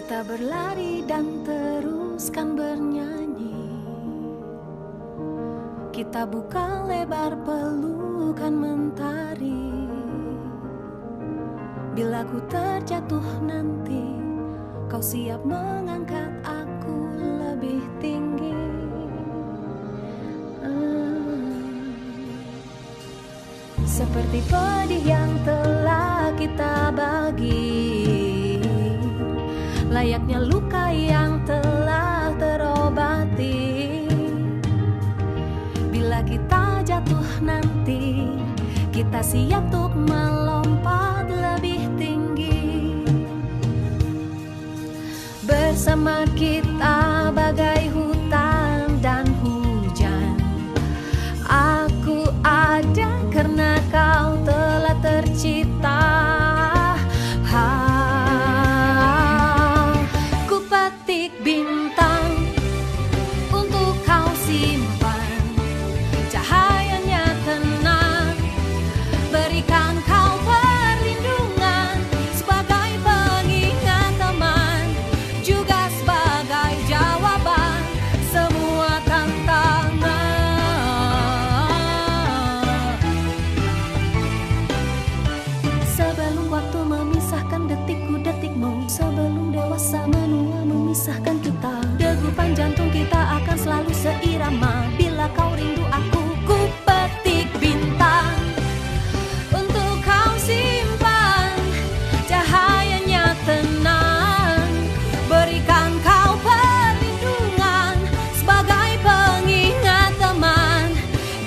Kita berlari dan teruskan bernyanyi. Kita buka lebar pelukan mentari. Bila ku terjatuh nanti, kau siap mengangkat aku lebih tinggi. Seperti pedih yang telah kita bagi, layaknya luka yang telah terobati. Bila kita jatuh nanti, kita siap untuk melompat lebih tinggi. Bersama kita bagai hutan dan hujan. Aku ada karena kau telah tercipta. Ku petik bintang untuk kau simpan, cahayanya tenang, berikan kau perlindungan sebagai pengingat teman, juga sebagai jawaban semua tantangan. Sebelum waktu memisahkan detikku-detikmu, sebelum dewasa menua memisahkan kita, degupan jantung kita akan selalu seirama. Bila kau rindu aku, ku petik bintang untuk kau simpan, cahayanya tenang, berikan kau perlindungan sebagai pengingat teman,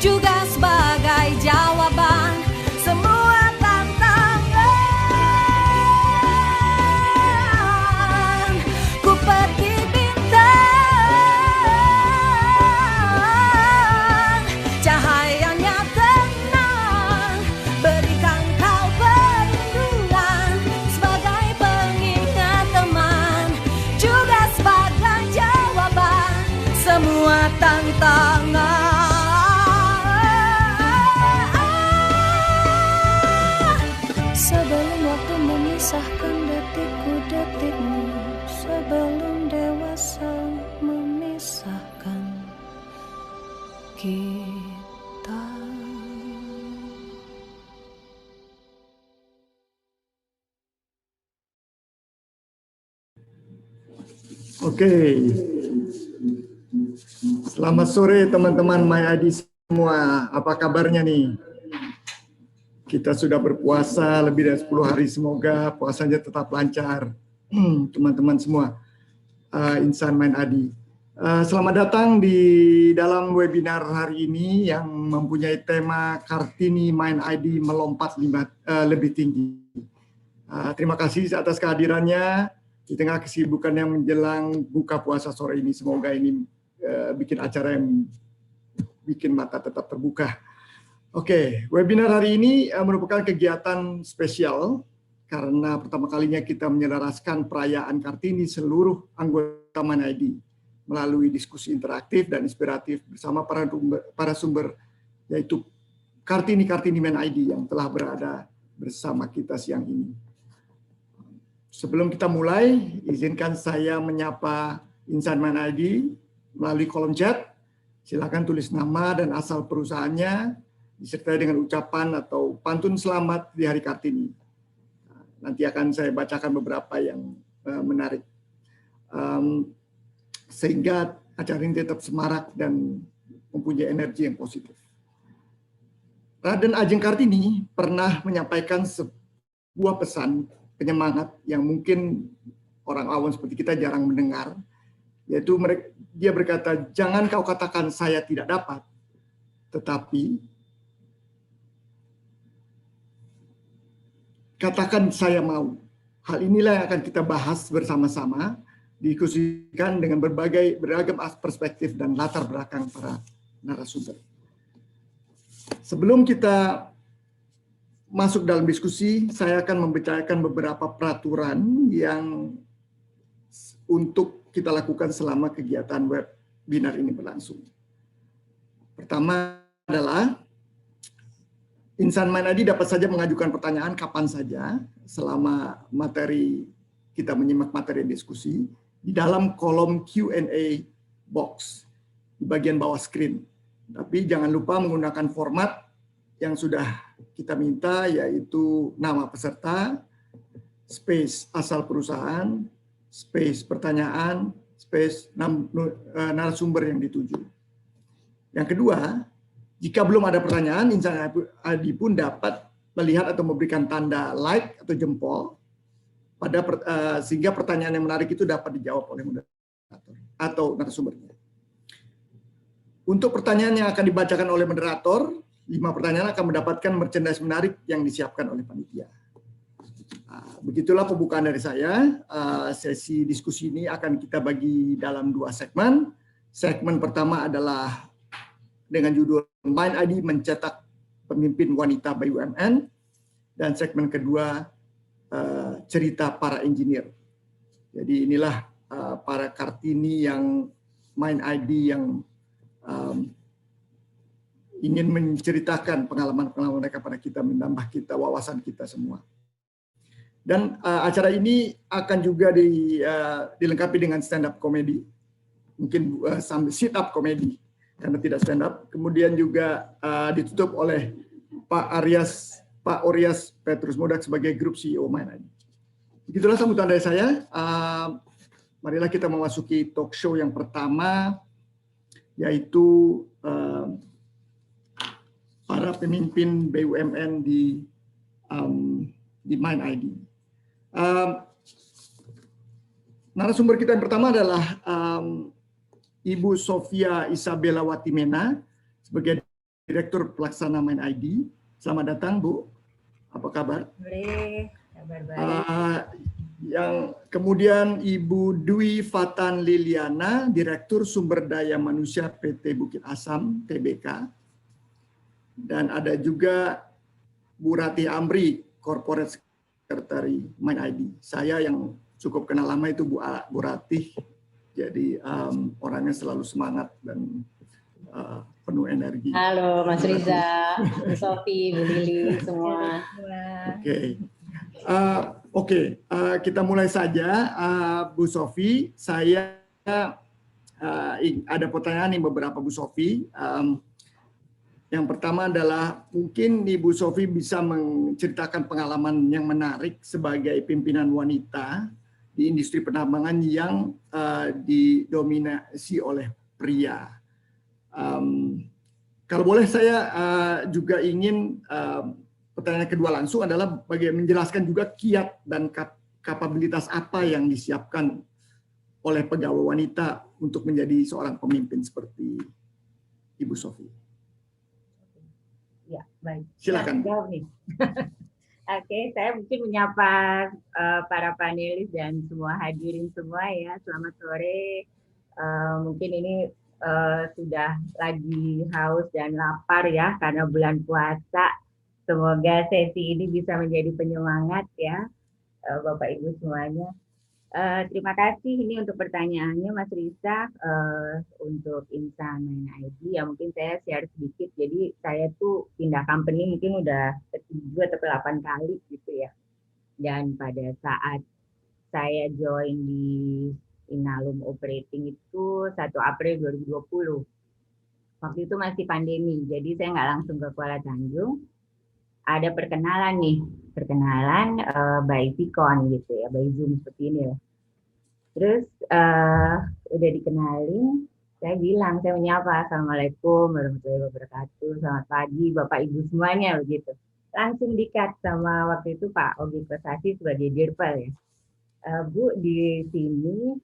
juga sebagai jawaban semua tantangan. Ku petik bintang, cahayanya tenang, berikan kau perlindungan sebagai pengingat teman, juga sebagai jawaban semua tantangan. Sebelum waktu memisahkan detikku-detikmu, sebelum dewasa memisahkan kita. Oke. Selamat sore teman-teman MyID semua. Apa kabarnya nih? Kita sudah berpuasa lebih dari 10 hari. Semoga puasanya tetap lancar. Teman-teman semua. Insan MyID. Selamat datang di dalam webinar hari ini yang mempunyai tema Kartini MyID melompat lebih tinggi. Terima kasih atas kehadirannya di tengah kesibukan yang menjelang buka puasa sore ini. Semoga ini bikin acara yang bikin mata tetap terbuka. Oke, webinar hari ini merupakan kegiatan spesial karena pertama kalinya kita menyelaraskan perayaan Kartini seluruh anggota MyID melalui diskusi interaktif dan inspiratif bersama para sumber, yaitu Kartini MyID yang telah berada bersama kita siang ini. Sebelum kita mulai, izinkan saya menyapa insan MyID melalui kolom chat. Silakan tulis nama dan asal perusahaannya, disertai dengan ucapan atau pantun selamat di Hari Kartini. Nanti akan saya bacakan beberapa yang menarik. Sehingga acara ini tetap semarak dan mempunyai energi yang positif. Raden Ajeng Kartini pernah menyampaikan sebuah pesan penyemangat yang mungkin orang awam seperti kita jarang mendengar, yaitu dia berkata, jangan kau katakan saya tidak dapat, tetapi katakan saya mau. Hal inilah yang akan kita bahas bersama-sama, diskusikan dengan beragam perspektif dan latar belakang para narasumber. Sebelum kita masuk dalam diskusi, saya akan membacakan beberapa peraturan yang untuk kita lakukan selama kegiatan webinar ini berlangsung. Pertama adalah insan MyID dapat saja mengajukan pertanyaan kapan saja selama materi kita menyimak materi diskusi di dalam kolom Q&A box di bagian bawah screen. Tapi jangan lupa menggunakan format yang sudah kita minta, yaitu nama peserta, space asal perusahaan, space pertanyaan, space narasumber yang dituju. Yang kedua, jika belum ada pertanyaan, Insan Adi pun dapat melihat atau memberikan tanda like atau jempol sehingga pertanyaan yang menarik itu dapat dijawab oleh moderator atau narasumbernya. Untuk pertanyaan yang akan dibacakan oleh moderator, 5 pertanyaan akan mendapatkan merchandise menarik yang disiapkan oleh panitia. Begitulah pembukaan dari saya. Sesi diskusi ini akan kita bagi dalam 2 segmen. Segmen pertama adalah dengan judul Mind ID Mencetak Pemimpin Wanita BUMN, dan segmen kedua cerita para engineer. Jadi inilah para Kartini yang Mind ID yang ingin menceritakan pengalaman-pengalaman mereka pada kita, menambah kita wawasan kita semua. Dan acara ini akan juga dilengkapi dengan stand up comedy, mungkin sambil sit up comedy karena tidak stand up. Kemudian juga ditutup oleh Pak Oryas Petrus Modak sebagai Grup CEO Mind ID. Begitulah sambutan dari saya. Marilah kita memasuki talk show yang pertama, yaitu para pemimpin BUMN di Mind ID. Narasumber kita yang pertama adalah Ibu Sofia Isabella Watimena sebagai Direktur Pelaksana Mind ID. Selamat datang, Bu. Apa kabar? Baik, kabar baik. Yang kemudian Ibu Dwi Fatan Liliana, Direktur Sumber Daya Manusia PT Bukit Asam, TBK. Dan ada juga Bu Ratih Amri, Corporate Secretary Mind ID. Saya yang cukup kenal lama itu Bu Ratih, jadi orangnya selalu semangat dan penuh energi. Halo Mas Riza, Bu Sofi, Bu Lili, semua. Oke, kita mulai saja. Bu Sofi, saya ada pertanyaan nih beberapa Bu Sofi. Yang pertama adalah mungkin Ibu Sofi bisa menceritakan pengalaman yang menarik sebagai pimpinan wanita di industri penambangan yang didominasi oleh pria. Kalau boleh saya juga ingin pertanyaan kedua langsung adalah bagaimana menjelaskan juga kiat dan kapabilitas apa yang disiapkan oleh pegawai wanita untuk menjadi seorang pemimpin seperti Ibu Sofi. Ya, baik. Silakan. Jawab nih. Oke, saya mungkin menyapa para panelis dan semua hadirin semua ya. Selamat sore. Mungkin ini sudah lagi haus dan lapar ya karena bulan puasa. Semoga sesi ini bisa menjadi penyemangat ya Bapak Ibu semuanya. Terima kasih ini untuk pertanyaannya Mas Risa, untuk Insan Mind ID ya mungkin saya share sedikit. Jadi saya tuh pindah company mungkin udah 7 atau 8 kali gitu ya. Dan pada saat saya join di Inalum Operating itu 1 April 2020. Waktu itu masih pandemi, jadi saya nggak langsung ke Kuala Tanjung. Ada perkenalan nih, by Vicon gitu ya, by Zoom seperti ini ya. Terus udah dikenalin, saya bilang, saya menyapa, Assalamualaikum warahmatullahi wabarakatuh, selamat pagi Bapak Ibu semuanya begitu. Langsung di-cut sama waktu itu Pak Ogi Prestasi sebagai Dirpal ya. Bu di sini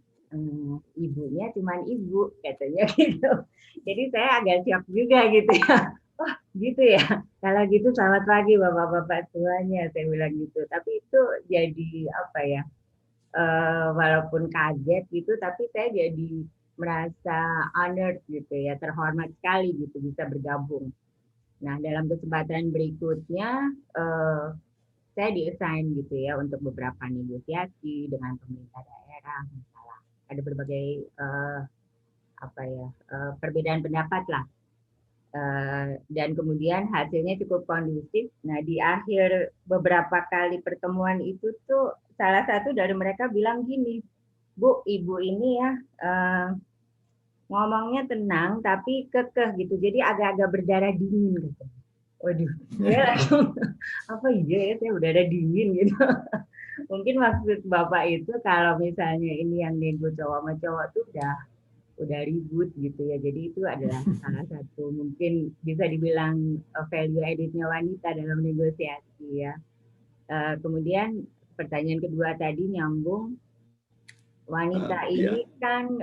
ibunya cuman ibu katanya gitu. Jadi saya agak shock juga gitu ya. Oh gitu ya. Kalau gitu selamat pagi bapak-bapak semuanya saya bilang gitu. Tapi itu jadi apa ya? Walaupun kaget gitu, tapi saya jadi merasa honored gitu ya, terhormat sekali gitu bisa bergabung. Nah dalam kesempatan berikutnya saya di-assign gitu ya untuk beberapa negosiasi dengan pemerintah daerah misalnya. Ada berbagai perbedaan pendapat lah. Dan kemudian hasilnya cukup kondusif. Nah, di akhir beberapa kali pertemuan itu tuh salah satu dari mereka bilang gini, Bu, Ibu ini ya ngomongnya tenang tapi kekeh gitu, jadi agak-agak berdarah dingin gitu. Waduh, saya langsung apa iya ya, saya berdarah dingin gitu. Mungkin maksud Bapak itu kalau misalnya ini yang nego cowok sama cowok tuh udah ribut gitu ya. Jadi itu adalah salah satu mungkin bisa dibilang value added-nya wanita dalam negosiasi ya. Kemudian pertanyaan kedua tadi nyambung, wanita ini kan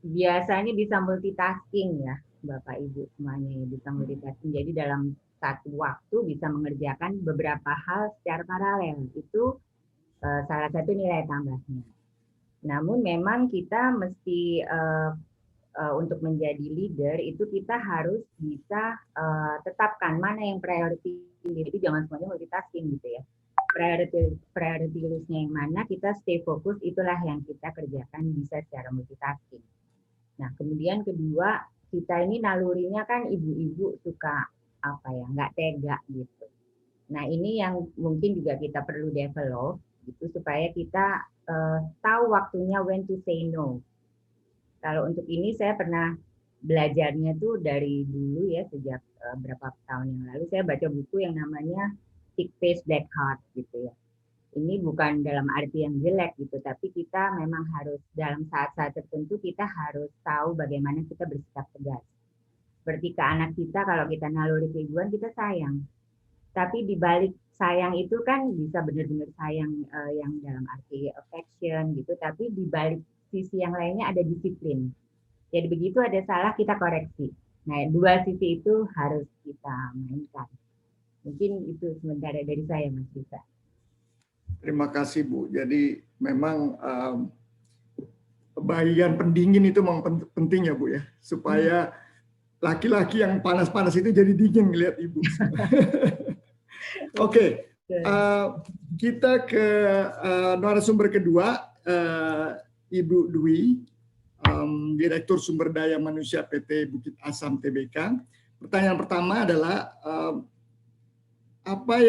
biasanya bisa multitasking ya, Bapak Ibu semuanya bisa multitasking. Jadi dalam satu waktu bisa mengerjakan beberapa hal secara paralel. Itu salah satu nilai tambahnya. Namun memang kita mesti untuk menjadi leader itu kita harus bisa tetapkan mana yang priority. Jadi jangan semuanya multitasking gitu ya. Priority list-nya yang mana kita stay fokus, itulah yang kita kerjakan bisa secara multitasking. Nah, kemudian kedua, kita ini nalurinya kan ibu-ibu suka apa ya, nggak tega gitu. Nah, ini yang mungkin juga kita perlu develop gitu supaya kita tahu waktunya when to say no. Kalau untuk ini saya pernah belajarnya tuh dari dulu ya, sejak berapa tahun yang lalu saya baca buku yang namanya Thick Face Black Heart gitu ya. Ini bukan dalam arti yang jelek gitu, tapi kita memang harus dalam saat-saat tertentu kita harus tahu bagaimana kita bersikap tegas. Seperti ke anak kita, kalau kita naluri keibuan kita sayang. Tapi di balik sayang itu kan bisa benar-benar sayang yang dalam arti affection gitu, tapi di balik sisi yang lainnya ada disiplin. Jadi begitu ada salah kita koreksi. Nah, dua sisi itu harus kita mainkan. Mungkin itu sementara dari saya, Mas Risa. Terima kasih, Bu. Jadi memang bagian pendingin itu memang penting ya, Bu ya, supaya laki-laki yang panas-panas itu jadi dingin ngelihat Ibu. Oke, kita ke narasumber kedua, Ibu Dwi, Direktur Sumber Daya Manusia PT Bukit Asam Tbk. Pertanyaan pertama adalah apa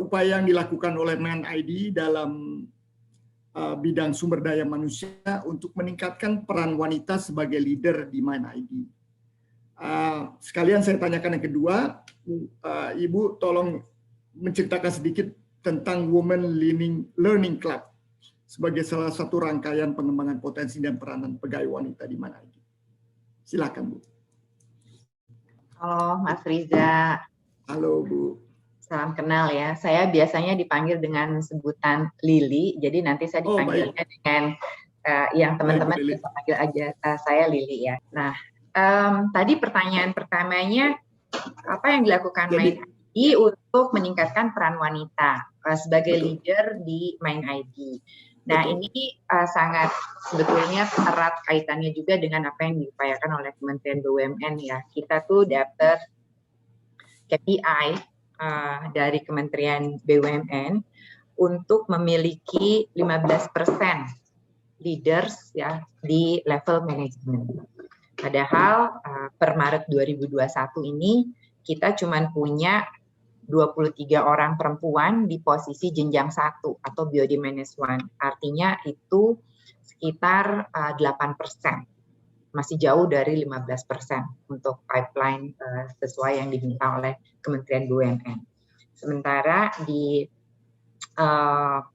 upaya yang dilakukan oleh MindID dalam bidang sumber daya manusia untuk meningkatkan peran wanita sebagai leader di MindID? Sekalian saya tanyakan yang kedua, Ibu tolong menceritakan sedikit tentang Women Learning Club sebagai salah satu rangkaian pengembangan potensi dan peranan pegawai wanita di MindID. Silakan, Bu. Halo, Mas Riza. Halo, Bu. Salam kenal ya. Saya biasanya dipanggil dengan sebutan Lili, jadi nanti saya dipanggilnya dengan yang teman-teman bisa panggil aja saya Lili ya. Nah, tadi pertanyaan pertamanya, apa yang dilakukan MindID untuk meningkatkan peran wanita sebagai leader di MindID? Nah, ini sangat sebetulnya erat kaitannya juga dengan apa yang diupayakan oleh Kementerian BUMN ya. Kita tuh dapat KPI dari Kementerian BUMN untuk memiliki 15% leaders ya di level manajemen. Padahal per Maret 2021 ini kita cuma punya 23 orang perempuan di posisi jenjang 1 atau BOD Manage 1. Artinya itu sekitar 8%. Masih jauh dari 15% untuk pipeline sesuai yang diminta oleh Kementerian BUMN. Sementara di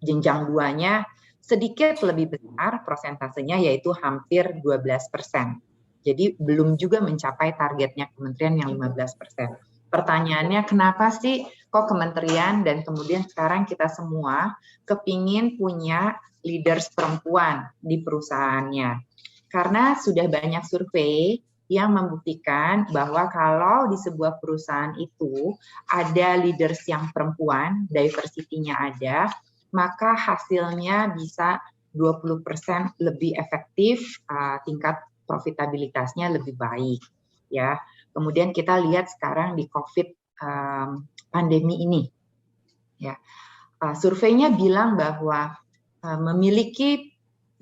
jenjang 2-nya sedikit lebih besar prosentasenya, yaitu hampir 12%. Jadi belum juga mencapai targetnya kementerian yang 15%. Pertanyaannya, kenapa sih kok kementerian dan kemudian sekarang kita semua kepingin punya leaders perempuan di perusahaannya? Karena sudah banyak survei yang membuktikan bahwa kalau di sebuah perusahaan itu ada leaders yang perempuan, diversity-nya ada, maka hasilnya bisa 20% lebih efektif, tingkat profitabilitasnya lebih baik. Ya, kemudian kita lihat sekarang di COVID pandemi ini, ya, surveinya bilang bahwa memiliki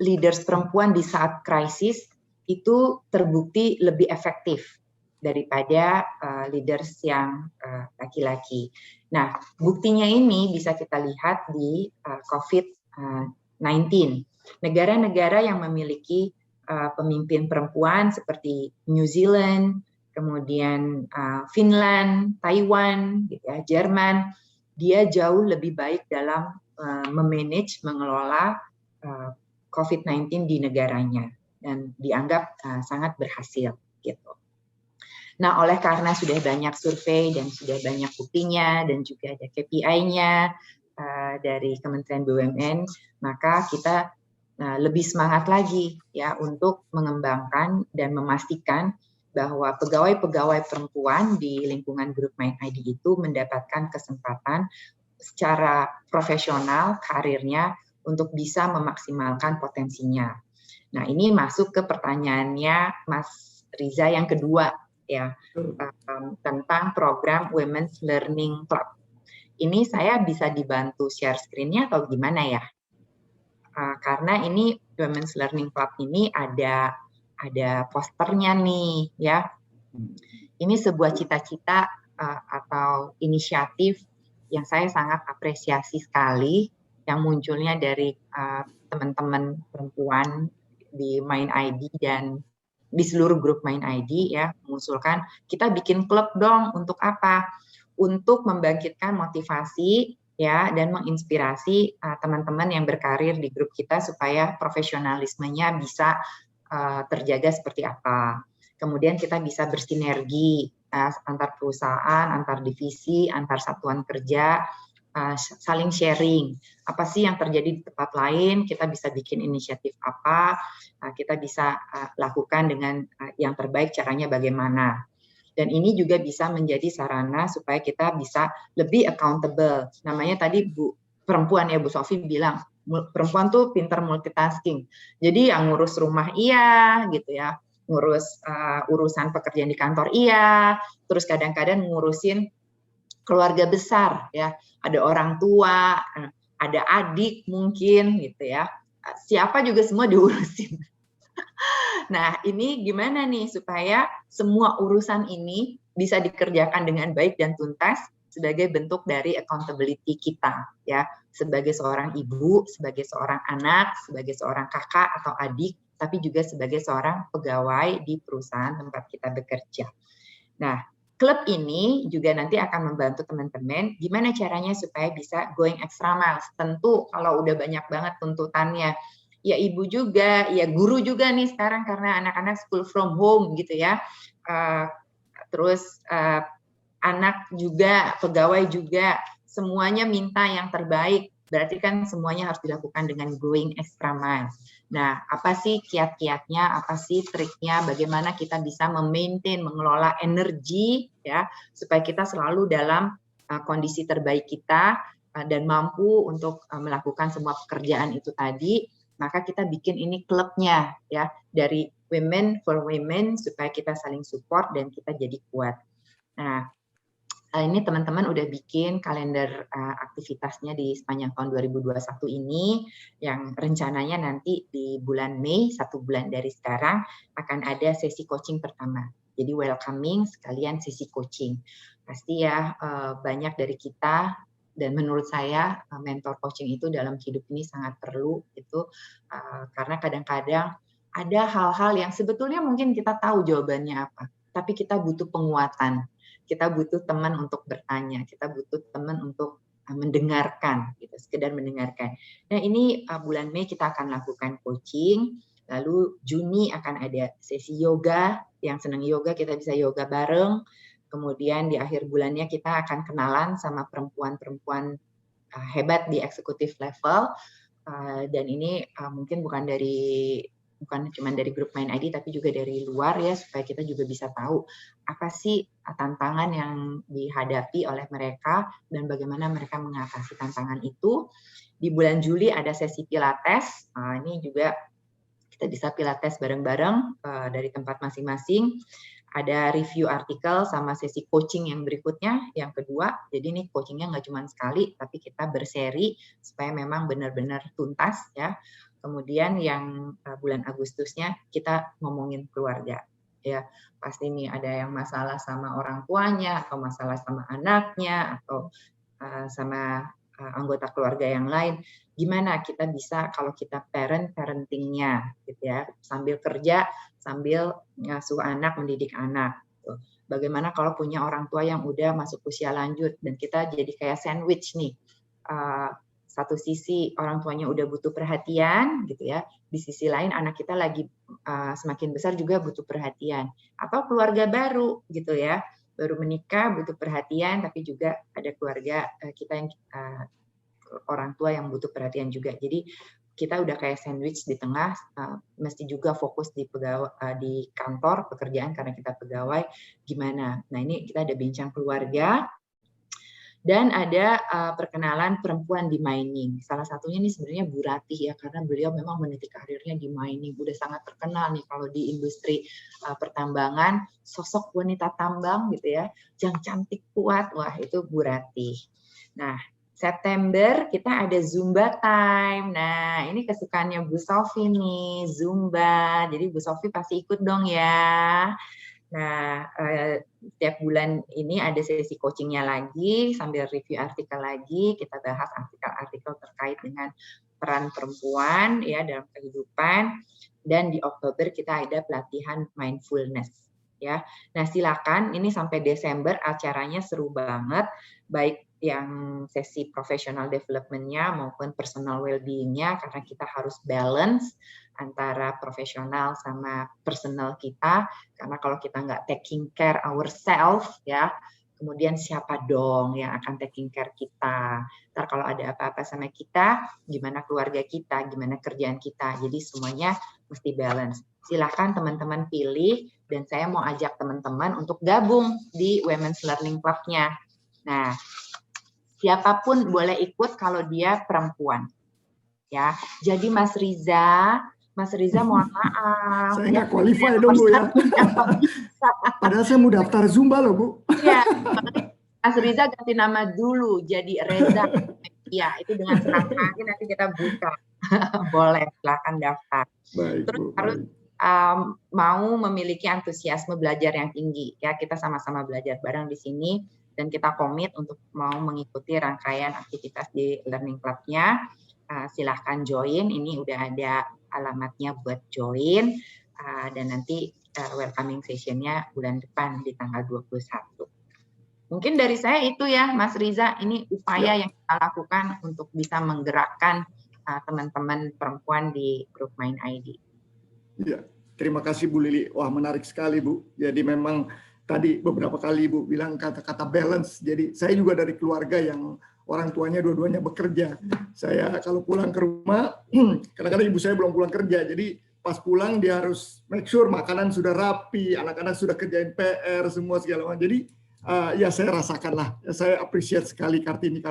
leaders perempuan di saat krisis itu terbukti lebih efektif daripada leaders yang laki-laki. Nah, buktinya ini bisa kita lihat di COVID-19. Negara-negara yang memiliki pemimpin perempuan seperti New Zealand, kemudian Finland, Taiwan, gitu ya, Jerman, dia jauh lebih baik dalam memanage, mengelola COVID-19 di negaranya dan dianggap sangat berhasil gitu. Nah, oleh karena sudah banyak survei dan sudah banyak buktinya dan juga ada KPI-nya dari Kementerian BUMN, maka kita lebih semangat lagi ya untuk mengembangkan dan memastikan bahwa pegawai-pegawai perempuan di lingkungan grup MindID itu mendapatkan kesempatan secara profesional karirnya untuk bisa memaksimalkan potensinya. Nah, ini masuk ke pertanyaannya Mas Riza yang kedua ya, tentang program Women's Learning Club. Ini saya bisa dibantu share screen-nya atau gimana ya? Karena ini Women's Learning Club ini ada posternya nih ya. Ini sebuah cita-cita atau inisiatif yang saya sangat apresiasi sekali yang munculnya dari teman-teman perempuan di MindID dan di seluruh grup MindID ya, mengusulkan kita bikin klub dong. Untuk apa? Untuk membangkitkan motivasi ya dan menginspirasi teman-teman yang berkarir di grup kita supaya profesionalismenya bisa terjaga seperti apa. Kemudian kita bisa bersinergi antar perusahaan, antar divisi, antar satuan kerja, saling sharing. Apa sih yang terjadi di tempat lain? Kita bisa bikin inisiatif apa? Kita bisa lakukan dengan yang terbaik, caranya bagaimana. Dan ini juga bisa menjadi sarana supaya kita bisa lebih accountable. Namanya tadi Bu perempuan ya, Bu Sofi bilang, perempuan tuh pinter multitasking. Jadi yang ngurus rumah iya gitu ya, ngurus urusan pekerjaan di kantor iya, terus kadang-kadang ngurusin keluarga besar ya, ada orang tua, ada adik mungkin gitu ya, siapa juga semua diurusin. Nah, ini gimana nih supaya semua urusan ini bisa dikerjakan dengan baik dan tuntas sebagai bentuk dari accountability kita ya, sebagai seorang ibu, sebagai seorang anak, sebagai seorang kakak atau adik, tapi juga sebagai seorang pegawai di perusahaan tempat kita bekerja. Nah, klub ini juga nanti akan membantu teman-teman gimana caranya supaya bisa going extra miles. Tentu kalau udah banyak banget tuntutannya, ya ibu juga, ya guru juga nih sekarang karena anak-anak school from home gitu ya. Terus anak juga, pegawai juga, semuanya minta yang terbaik. Berarti kan semuanya harus dilakukan dengan going extra mile. Nah, apa sih kiat-kiatnya, apa sih triknya, bagaimana kita bisa memaintain, mengelola energi, ya, supaya kita selalu dalam kondisi terbaik kita dan mampu untuk melakukan semua pekerjaan itu tadi. Maka kita bikin ini klubnya, ya, dari Women for Women, supaya kita saling support dan kita jadi kuat. Nah, ini teman-teman udah bikin kalender aktivitasnya di sepanjang tahun 2021 ini, yang rencananya nanti di bulan Mei, 1 bulan dari sekarang, akan ada sesi coaching pertama. Jadi welcoming sekalian sesi coaching. Pasti ya banyak dari kita, dan menurut saya mentor coaching itu dalam hidup ini sangat perlu, itu karena kadang-kadang ada hal-hal yang sebetulnya mungkin kita tahu jawabannya apa, tapi kita butuh penguatan. Kita butuh teman untuk bertanya, kita butuh teman untuk mendengarkan, gitu, sekedar mendengarkan. Nah, ini bulan Mei kita akan lakukan coaching, lalu Juni akan ada sesi yoga, yang senang yoga kita bisa yoga bareng, kemudian di akhir bulannya kita akan kenalan sama perempuan-perempuan hebat di eksekutif level, dan ini mungkin bukan cuma dari grup MindID, tapi juga dari luar ya, supaya kita juga bisa tahu apa sih tantangan yang dihadapi oleh mereka dan bagaimana mereka mengatasi tantangan itu. Di bulan Juli ada sesi Pilates, ini juga kita bisa Pilates bareng-bareng dari tempat masing-masing. Ada review artikel sama sesi coaching yang berikutnya, yang kedua. Jadi ini coachingnya nggak cuma sekali, tapi kita berseri supaya memang benar-benar tuntas ya. Kemudian yang bulan Agustusnya kita ngomongin keluarga. ya pasti nih ada yang masalah sama orang tuanya atau masalah sama anaknya atau sama anggota keluarga yang lain. Gimana kita bisa kalau kita parentingnya gitu ya, sambil kerja sambil ngasuh anak, mendidik anak gitu. Bagaimana kalau punya orang tua yang udah masuk usia lanjut dan kita jadi kayak sandwich nih, satu sisi orang tuanya udah butuh perhatian gitu ya, di sisi lain anak kita lagi semakin besar juga butuh perhatian, atau keluarga baru gitu ya, baru menikah butuh perhatian tapi juga ada keluarga kita yang orang tua yang butuh perhatian juga. Jadi kita udah kayak sandwich di tengah, mesti juga fokus di di kantor pekerjaan karena kita pegawai gimana. Nah ini kita ada bincang keluarga. Dan ada perkenalan perempuan di mining. Salah satunya nih sebenarnya Bu Ratih ya, karena beliau memang meniti karirnya di mining. Udah sangat terkenal nih kalau di industri pertambangan, sosok wanita tambang gitu ya, yang cantik kuat, wah itu Bu Ratih. Nah, September kita ada Zumba Time. Nah, ini kesukaannya Bu Sofi nih, Zumba. Jadi Bu Sofi pasti ikut dong ya. Nah, setiap bulan ini ada sesi coachingnya lagi, sambil review artikel lagi, kita bahas artikel-artikel terkait dengan peran perempuan ya dalam kehidupan. Dan di Oktober kita ada pelatihan mindfulness ya. Nah, silakan ini sampai Desember acaranya seru banget, baik yang sesi professional development-nya maupun personal well-being-nya, karena kita harus balance antara profesional sama personal kita, karena kalau kita nggak taking care ourselves ya, kemudian siapa dong yang akan taking care kita? Ntar kalau ada apa-apa sama kita, gimana keluarga kita, gimana kerjaan kita, jadi semuanya mesti balance. Silahkan teman-teman pilih, dan saya mau ajak teman-teman untuk gabung di Women's Learning Club-nya. Nah, siapapun boleh ikut kalau dia perempuan. Ya, jadi Mas Riza mohon maaf. Saya nggak qualify dong Bu ya. Padahal saya mau daftar Zumba loh Bu. Iya, Mas Riza ganti nama dulu jadi Reza. Iya, itu dengan senang hati nanti kita buka. Boleh, silakan daftar. Baik, Terus Bu, harus mau memiliki antusiasme belajar yang tinggi. Ya, kita sama-sama belajar bareng di sini dan kita komit untuk mau mengikuti rangkaian aktivitas di Learning Club-nya. Silahkan join, ini udah ada alamatnya buat join, dan nanti welcoming session-nya bulan depan di tanggal 21. Mungkin dari saya itu ya Mas Riza, ini upaya yang kita lakukan untuk bisa menggerakkan teman-teman perempuan di grup Mind ID. Ya, terima kasih Bu Lili. Wah, menarik sekali Bu. Jadi memang tadi beberapa kali Ibu bilang kata-kata balance. Jadi saya juga dari keluarga yang orang tuanya dua-duanya bekerja. Saya kalau pulang ke rumah, kadang-kadang ibu saya belum pulang kerja. Jadi pas pulang dia harus make sure makanan sudah rapi, anak-anak sudah kerjain PR, semua segala macam. Jadi ya saya rasakan lah. Saya appreciate sekali Kartini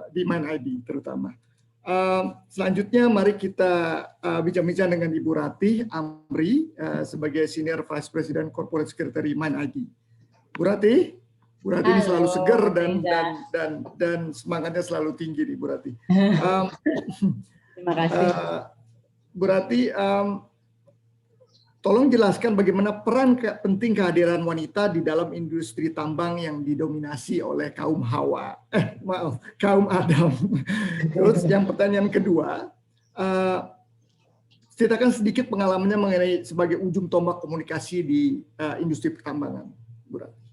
di Mind ID terutama. Selanjutnya mari kita bincang-bincang dengan Ibu Ratih Amri sebagai Senior Vice President Corporate Secretary Mind ID. Bu Ratih ini selalu seger dan semangatnya selalu tinggi nih Bu Ratih. Terima kasih. Bu Ratih, tolong jelaskan bagaimana peran penting kehadiran wanita di dalam industri tambang yang didominasi oleh kaum Hawa. Kaum Adam. Terus yang pertanyaan kedua, ceritakan sedikit pengalamannya mengenai sebagai ujung tombak komunikasi di industri pertambangan, Bu Ratih.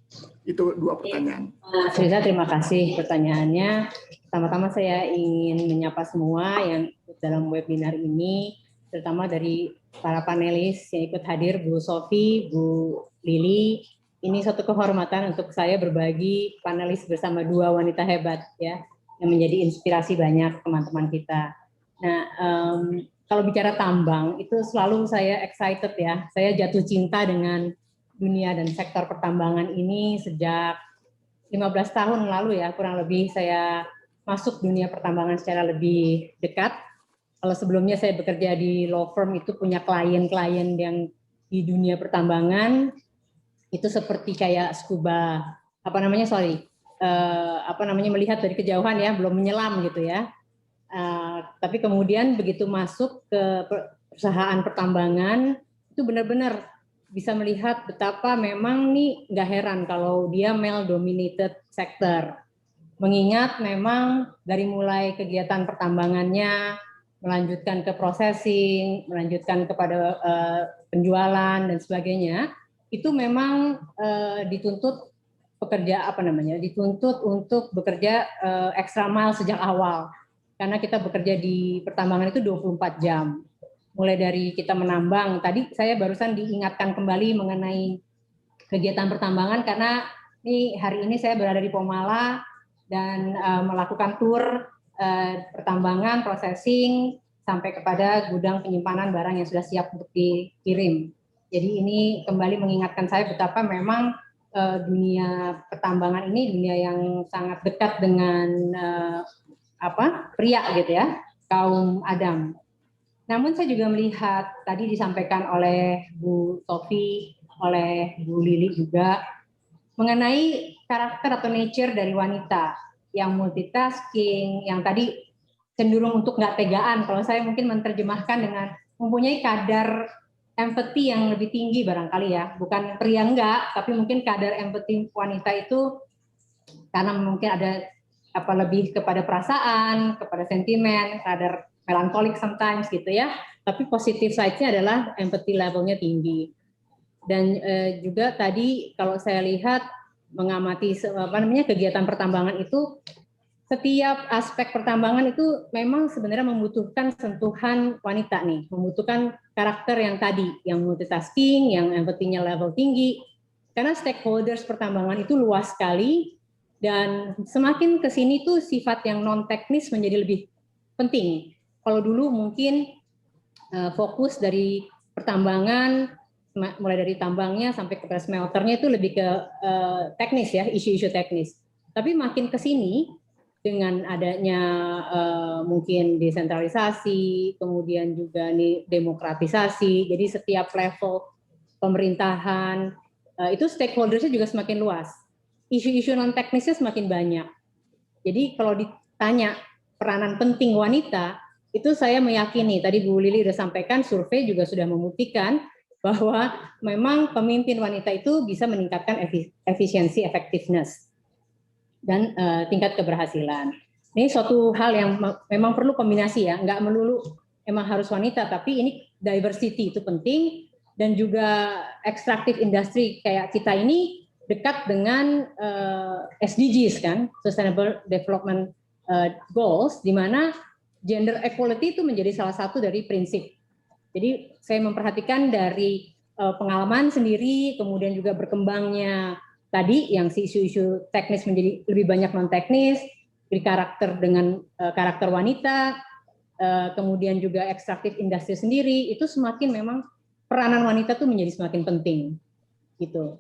Itu dua pertanyaan. Mas Riza, terima kasih pertanyaannya. Pertama-tama saya ingin menyapa semua yang dalam webinar ini, terutama dari para panelis yang ikut hadir, Bu Sofi, Bu Lili. Ini suatu kehormatan untuk saya berbagi panelis bersama dua wanita hebat ya, yang menjadi inspirasi banyak teman-teman kita. Nah, kalau bicara tambang itu selalu saya excited ya. Saya jatuh cinta dengan dunia dan sektor pertambangan ini sejak 15 tahun lalu ya, kurang lebih saya masuk dunia pertambangan secara lebih dekat. Kalau sebelumnya saya bekerja di law firm itu punya klien-klien yang di dunia pertambangan itu seperti kayak scuba, melihat dari kejauhan ya, belum menyelam gitu ya. Tapi kemudian begitu masuk ke perusahaan pertambangan, itu benar-benar bisa melihat betapa memang nih nggak heran kalau dia male dominated sector. Mengingat memang dari mulai kegiatan pertambangannya, melanjutkan ke processing, melanjutkan kepada penjualan dan sebagainya, itu memang dituntut dituntut untuk bekerja extra mile sejak awal. Karena kita bekerja di pertambangan itu 24 jam. Mulai dari kita menambang, tadi saya barusan diingatkan kembali mengenai kegiatan pertambangan karena hari ini saya berada di Pomala dan melakukan tur pertambangan, processing, sampai kepada gudang penyimpanan barang yang sudah siap untuk dikirim. Jadi ini kembali mengingatkan saya betapa memang dunia pertambangan ini dunia yang sangat dekat dengan pria gitu ya, kaum Adam. Namun saya juga melihat tadi disampaikan oleh Bu Sofi, oleh Bu Lili juga mengenai karakter atau nature dari wanita yang multitasking, yang tadi cenderung untuk nggak tegaan. Kalau saya mungkin menerjemahkan dengan mempunyai kadar empati yang lebih tinggi barangkali ya, bukan pria enggak, tapi mungkin kadar empati wanita itu karena mungkin ada lebih kepada perasaan, kepada sentimen, kadar melankolik sometimes gitu ya. Tapi positif side-nya adalah empati levelnya tinggi. Dan juga tadi kalau saya lihat mengamati kegiatan pertambangan itu, setiap aspek pertambangan itu memang sebenarnya membutuhkan sentuhan wanita nih, membutuhkan karakter yang tadi, yang multitasking, yang empatinya level tinggi. Karena stakeholders pertambangan itu luas sekali dan semakin ke sini tuh sifat yang non teknis menjadi lebih penting. Kalau dulu mungkin fokus dari pertambangan mulai dari tambangnya sampai ke smelternya itu lebih ke teknis ya, isu-isu teknis. Tapi makin ke sini dengan adanya mungkin desentralisasi, kemudian juga nih demokratisasi, jadi setiap level pemerintahan itu stakeholdersnya juga semakin luas. Isu-isu non teknisnya semakin banyak. Jadi kalau ditanya peranan penting wanita, itu saya meyakini, tadi Bu Lili sudah sampaikan, survei juga sudah membuktikan bahwa memang pemimpin wanita itu bisa meningkatkan efisiensi, effectiveness, dan tingkat keberhasilan. Ini suatu hal yang memang perlu kombinasi ya, nggak melulu emang harus wanita, tapi ini diversity itu penting, dan juga extractive industry kayak kita ini dekat dengan SDGs kan, Sustainable Development Goals, di mana gender equality itu menjadi salah satu dari prinsip. Jadi saya memperhatikan dari pengalaman sendiri, kemudian juga berkembangnya tadi yang si isu-isu teknis menjadi lebih banyak non teknis, berkarakter dengan karakter wanita, kemudian juga extractive industry sendiri, itu semakin memang peranan wanita tuh menjadi semakin penting, gitu.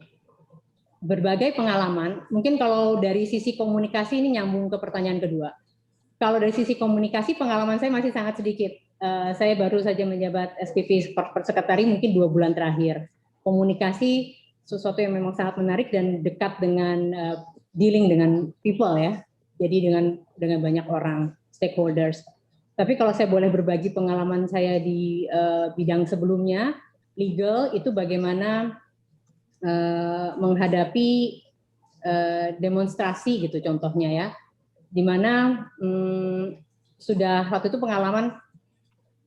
Berbagai pengalaman, mungkin kalau dari sisi komunikasi ini nyambung ke pertanyaan kedua. Kalau dari sisi komunikasi pengalaman saya masih sangat sedikit. Saya baru saja menjabat SPV Sekretari mungkin 2 bulan terakhir. Komunikasi sesuatu yang memang sangat menarik dan dekat dengan dealing dengan people ya. Jadi dengan banyak orang, stakeholders. Tapi kalau saya boleh berbagi pengalaman saya di bidang sebelumnya, legal itu bagaimana menghadapi demonstrasi gitu contohnya ya. Di mana sudah waktu itu pengalaman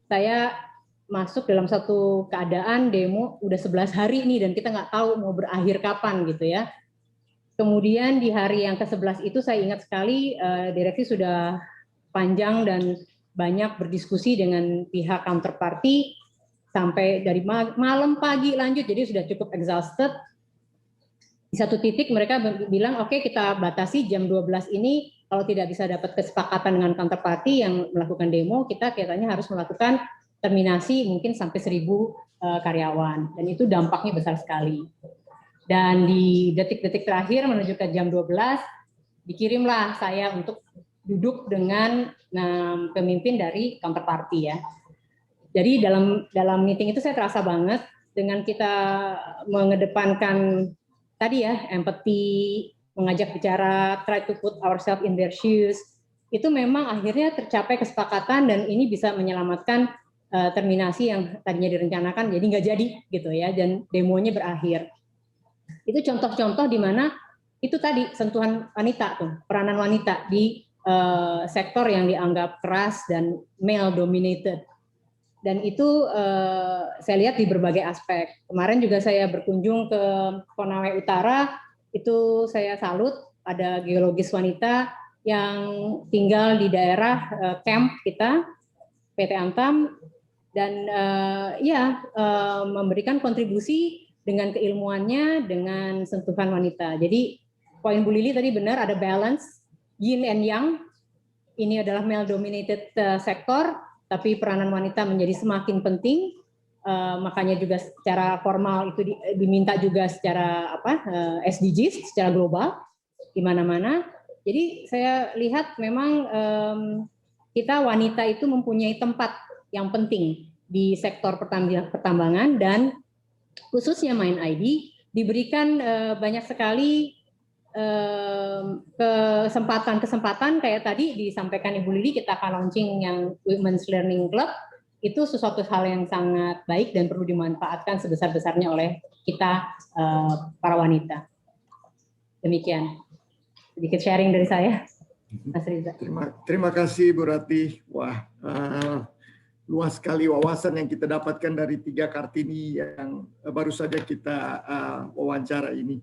saya masuk dalam satu keadaan demo udah 11 hari nih dan kita nggak tahu mau berakhir kapan gitu ya. Kemudian di hari yang ke-11 itu saya ingat sekali direksi sudah panjang dan banyak berdiskusi dengan pihak counterparty sampai dari malam pagi lanjut, jadi sudah cukup exhausted. Di satu titik mereka bilang oke, kita batasi jam 12 ini, kalau tidak bisa dapat kesepakatan dengan counterparty yang melakukan demo, kita katanya harus melakukan terminasi mungkin sampai 1.000 karyawan, dan itu dampaknya besar sekali. Dan di detik-detik terakhir menuju ke jam 12, dikirimlah saya untuk duduk dengan pemimpin dari counterparty ya. Jadi dalam meeting itu saya terasa banget dengan kita mengedepankan tadi ya, empathy, mengajak bicara, try to put ourselves in their shoes, itu memang akhirnya tercapai kesepakatan dan ini bisa menyelamatkan terminasi yang tadinya direncanakan jadi nggak jadi gitu ya, dan demonya berakhir. Itu contoh-contoh di mana itu tadi sentuhan wanita tuh, peranan wanita di sektor yang dianggap keras dan male dominated. Dan itu saya lihat di berbagai aspek. Kemarin juga saya berkunjung ke Konawe Utara, itu saya salut ada geologis wanita yang tinggal di daerah camp kita, PT Antam, dan memberikan kontribusi dengan keilmuannya, dengan sentuhan wanita. Jadi poin Bu Lili tadi benar, ada balance, yin and yang. Ini adalah male dominated sektor, tapi peranan wanita menjadi semakin penting, makanya juga secara formal itu diminta juga secara SDGs, secara global, di mana-mana. Jadi saya lihat memang kita wanita itu mempunyai tempat yang penting di sektor pertambangan, dan khususnya MindID diberikan banyak sekali kesempatan kayak tadi disampaikan Ibu Lili, kita akan launching yang Women's Learning Club. Itu sesuatu hal yang sangat baik dan perlu dimanfaatkan sebesar-besarnya oleh kita para wanita. Demikian sedikit sharing dari saya, Mas Riza. Terima kasih Bu Ratih. Wah, luas sekali wawasan yang kita dapatkan dari 3 Kartini yang baru saja kita wawancara ini.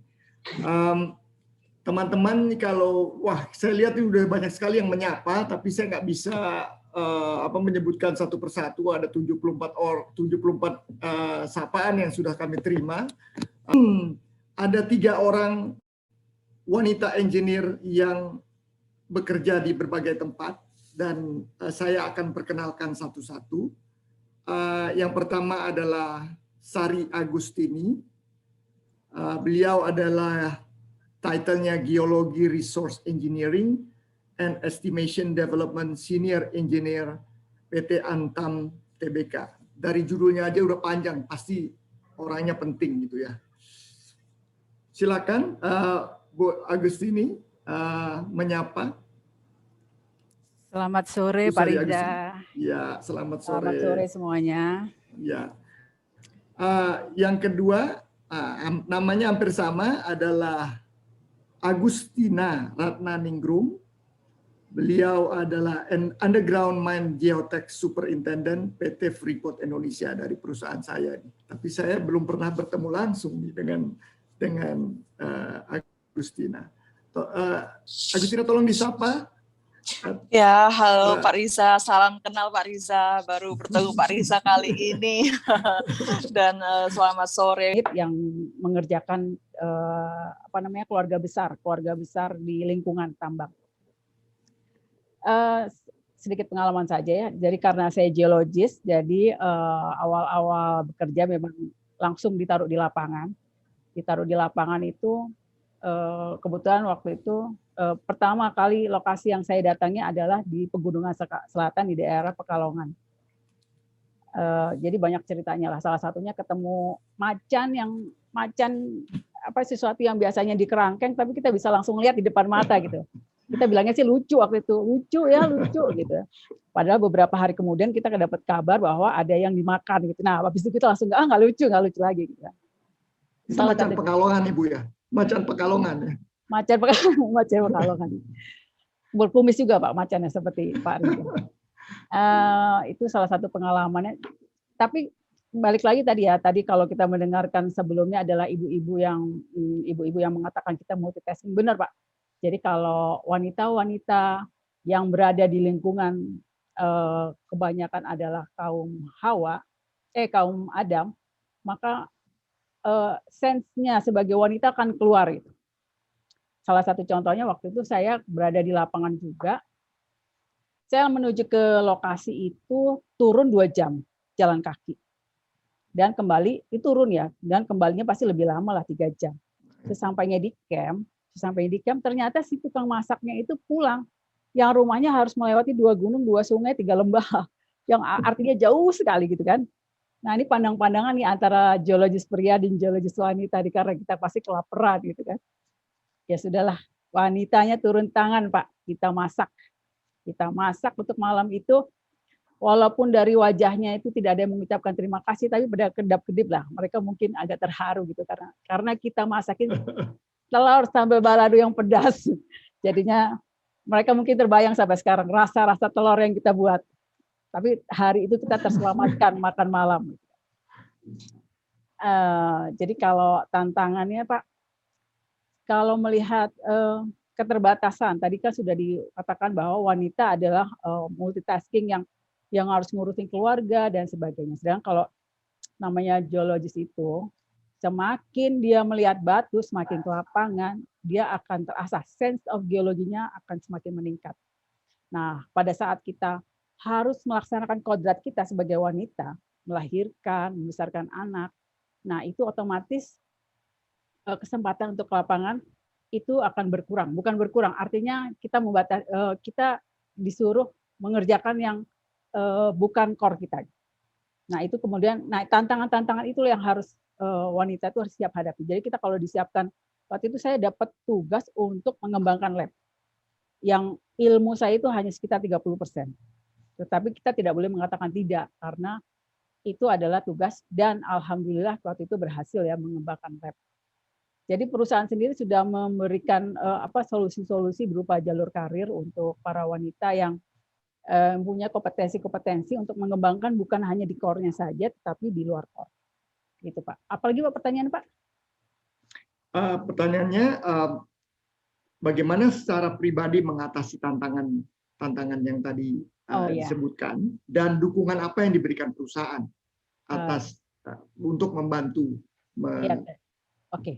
Teman-teman, kalau saya lihat ini udah banyak sekali yang menyapa, tapi saya nggak bisa menyebutkan satu persatu. Ada 74 sapaan yang sudah kami terima. Ada 3 orang wanita engineer yang bekerja di berbagai tempat, dan saya akan perkenalkan satu-satu. Yang pertama adalah Sari Agustini. Beliau adalah title-nya Geologi Resource Engineering and Estimation Development Senior Engineer PT Antam Tbk. Dari judulnya aja udah panjang, pasti orangnya penting gitu ya. Silakan Bu Agustini menyapa. Selamat sore Pak Riza. Ya, selamat sore. Selamat sore semuanya. Ya. Yang kedua, namanya hampir sama, adalah Agustina Ratnaningrum. Beliau adalah Underground Mine Geotech Superintendent PT Freeport Indonesia, dari perusahaan saya. Tapi saya belum pernah bertemu langsung dengan Agustina. Agustina, tolong disapa. Ya, halo Pak Riza, salam kenal Pak Riza, baru bertemu Pak Riza kali ini. Dan selamat sore. Yang mengerjakan keluarga besar di lingkungan tambang. Sedikit pengalaman saja ya. Jadi karena saya geologis, jadi awal-awal bekerja memang langsung ditaruh di lapangan. Ditaruh di lapangan itu kebetulan waktu itu pertama kali lokasi yang saya datangi adalah di Pegunungan Selatan di daerah Pekalongan. Jadi banyak ceritanya lah. Salah satunya ketemu macan sesuatu yang biasanya di kerangkeng, tapi kita bisa langsung lihat di depan mata gitu. Kita bilangnya sih lucu waktu itu, lucu gitu. Padahal beberapa hari kemudian kita dapat kabar bahwa ada yang dimakan gitu. Nah, habis itu kita langsung nggak lucu lagi gitu. Itu macan Pekalongan Ibu ya, macan Pekalongan ya. Macan Pekalongan. Berkumis juga Pak macannya seperti Pak Riza. Itu salah satu pengalamannya. Tapi balik lagi tadi kalau kita mendengarkan sebelumnya adalah ibu-ibu yang mengatakan kita multitasking. Benar Pak. Jadi kalau wanita-wanita yang berada di lingkungan kebanyakan adalah kaum Adam, maka sense-nya sebagai wanita akan keluar itu. Salah satu contohnya waktu itu saya berada di lapangan juga. Saya menuju ke lokasi itu turun 2 jam jalan kaki. Dan kembali itu turun ya, dan kembalinya pasti lebih lama lah 3 jam. Sesampainya di camp ternyata si tukang masaknya itu pulang. Yang rumahnya harus melewati 2 gunung, 2 sungai, 3 lembah. Yang artinya jauh sekali gitu kan. Nah ini pandang-pandangan nih antara geologis pria dan geologis wanita, karena kita pasti kelaparan gitu kan. Ya sudahlah, wanitanya turun tangan Pak, kita masak untuk malam itu. walaupun dari wajahnya itu tidak ada yang mengucapkan terima kasih, tapi pada kedap-kedip lah, mereka mungkin agak terharu gitu karena kita masakin telur sambal balado yang pedas. Jadinya mereka mungkin terbayang sampai sekarang rasa-rasa telur yang kita buat. Tapi hari itu kita terselamatkan makan malam. Jadi kalau tantangannya Pak, kalau melihat keterbatasan, tadi kan sudah dikatakan bahwa wanita adalah multitasking yang harus ngurusin keluarga dan sebagainya. Sedangkan kalau namanya geologis itu, semakin dia melihat batu, semakin ke lapangan, dia akan terasa, sense of geologinya akan semakin meningkat. Nah, pada saat kita harus melaksanakan kodrat kita sebagai wanita, melahirkan, membesarkan anak, nah itu otomatis kesempatan untuk ke lapangan itu akan berkurang. Bukan berkurang, artinya kita disuruh mengerjakan yang bukan core kita. Nah itu kemudian, tantangan-tantangan itu yang harus wanita itu harus siap hadapi. Jadi kita kalau disiapkan, waktu itu saya dapat tugas untuk mengembangkan lab. Yang ilmu saya itu hanya sekitar 30%. Tetapi kita tidak boleh mengatakan tidak, karena itu adalah tugas dan alhamdulillah waktu itu berhasil ya mengembangkan lab. Jadi perusahaan sendiri sudah memberikan solusi-solusi berupa jalur karir untuk para wanita yang punya kompetensi-kompetensi untuk mengembangkan bukan hanya di core-nya saja, tetapi di luar core. Gitu Pak. Apalagi Pak pertanyaan Pak? Pertanyaannya, bagaimana secara pribadi mengatasi tantangan yang tadi disebutkan, dan dukungan apa yang diberikan perusahaan atas untuk membantu? Oke.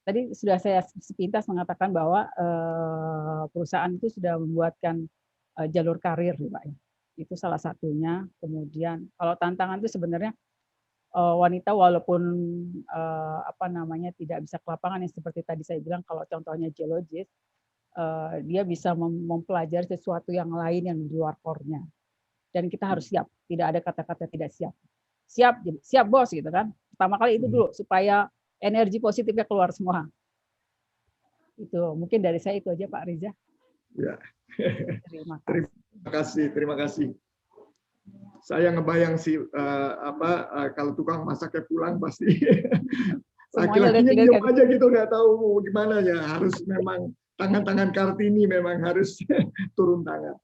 Tadi sudah saya sepintas mengatakan bahwa perusahaan itu sudah membuatkan jalur karir, Pak. Itu salah satunya. Kemudian kalau tantangan itu sebenarnya wanita walaupun tidak bisa ke lapangan, yang seperti tadi saya bilang, kalau contohnya geologis, dia bisa mempelajari sesuatu yang lain yang di luar core-nya. Dan kita harus siap, tidak ada kata-kata tidak siap. Siap bos gitu kan. Pertama kali itu dulu supaya energi positifnya keluar semua. Itu mungkin dari saya itu aja Pak Riza. Ya. Terima kasih. Saya ngebayang sih kalau tukang masaknya pulang pasti laki-lakinya diam aja gitu, nggak tahu gimana ya. Harus memang tangan-tangan Kartini memang harus turun tangan.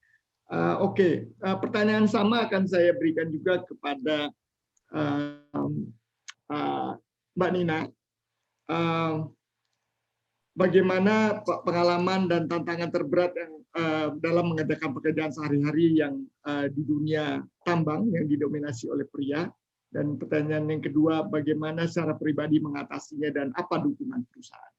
Oke. Pertanyaan sama akan saya berikan juga kepada Mbak Nina. Bagaimana pengalaman dan tantangan terberat yang dalam mengerjakan pekerjaan sehari-hari yang di dunia tambang yang didominasi oleh pria? Dan pertanyaan yang kedua, bagaimana secara pribadi mengatasinya dan apa dukungan perusahaan?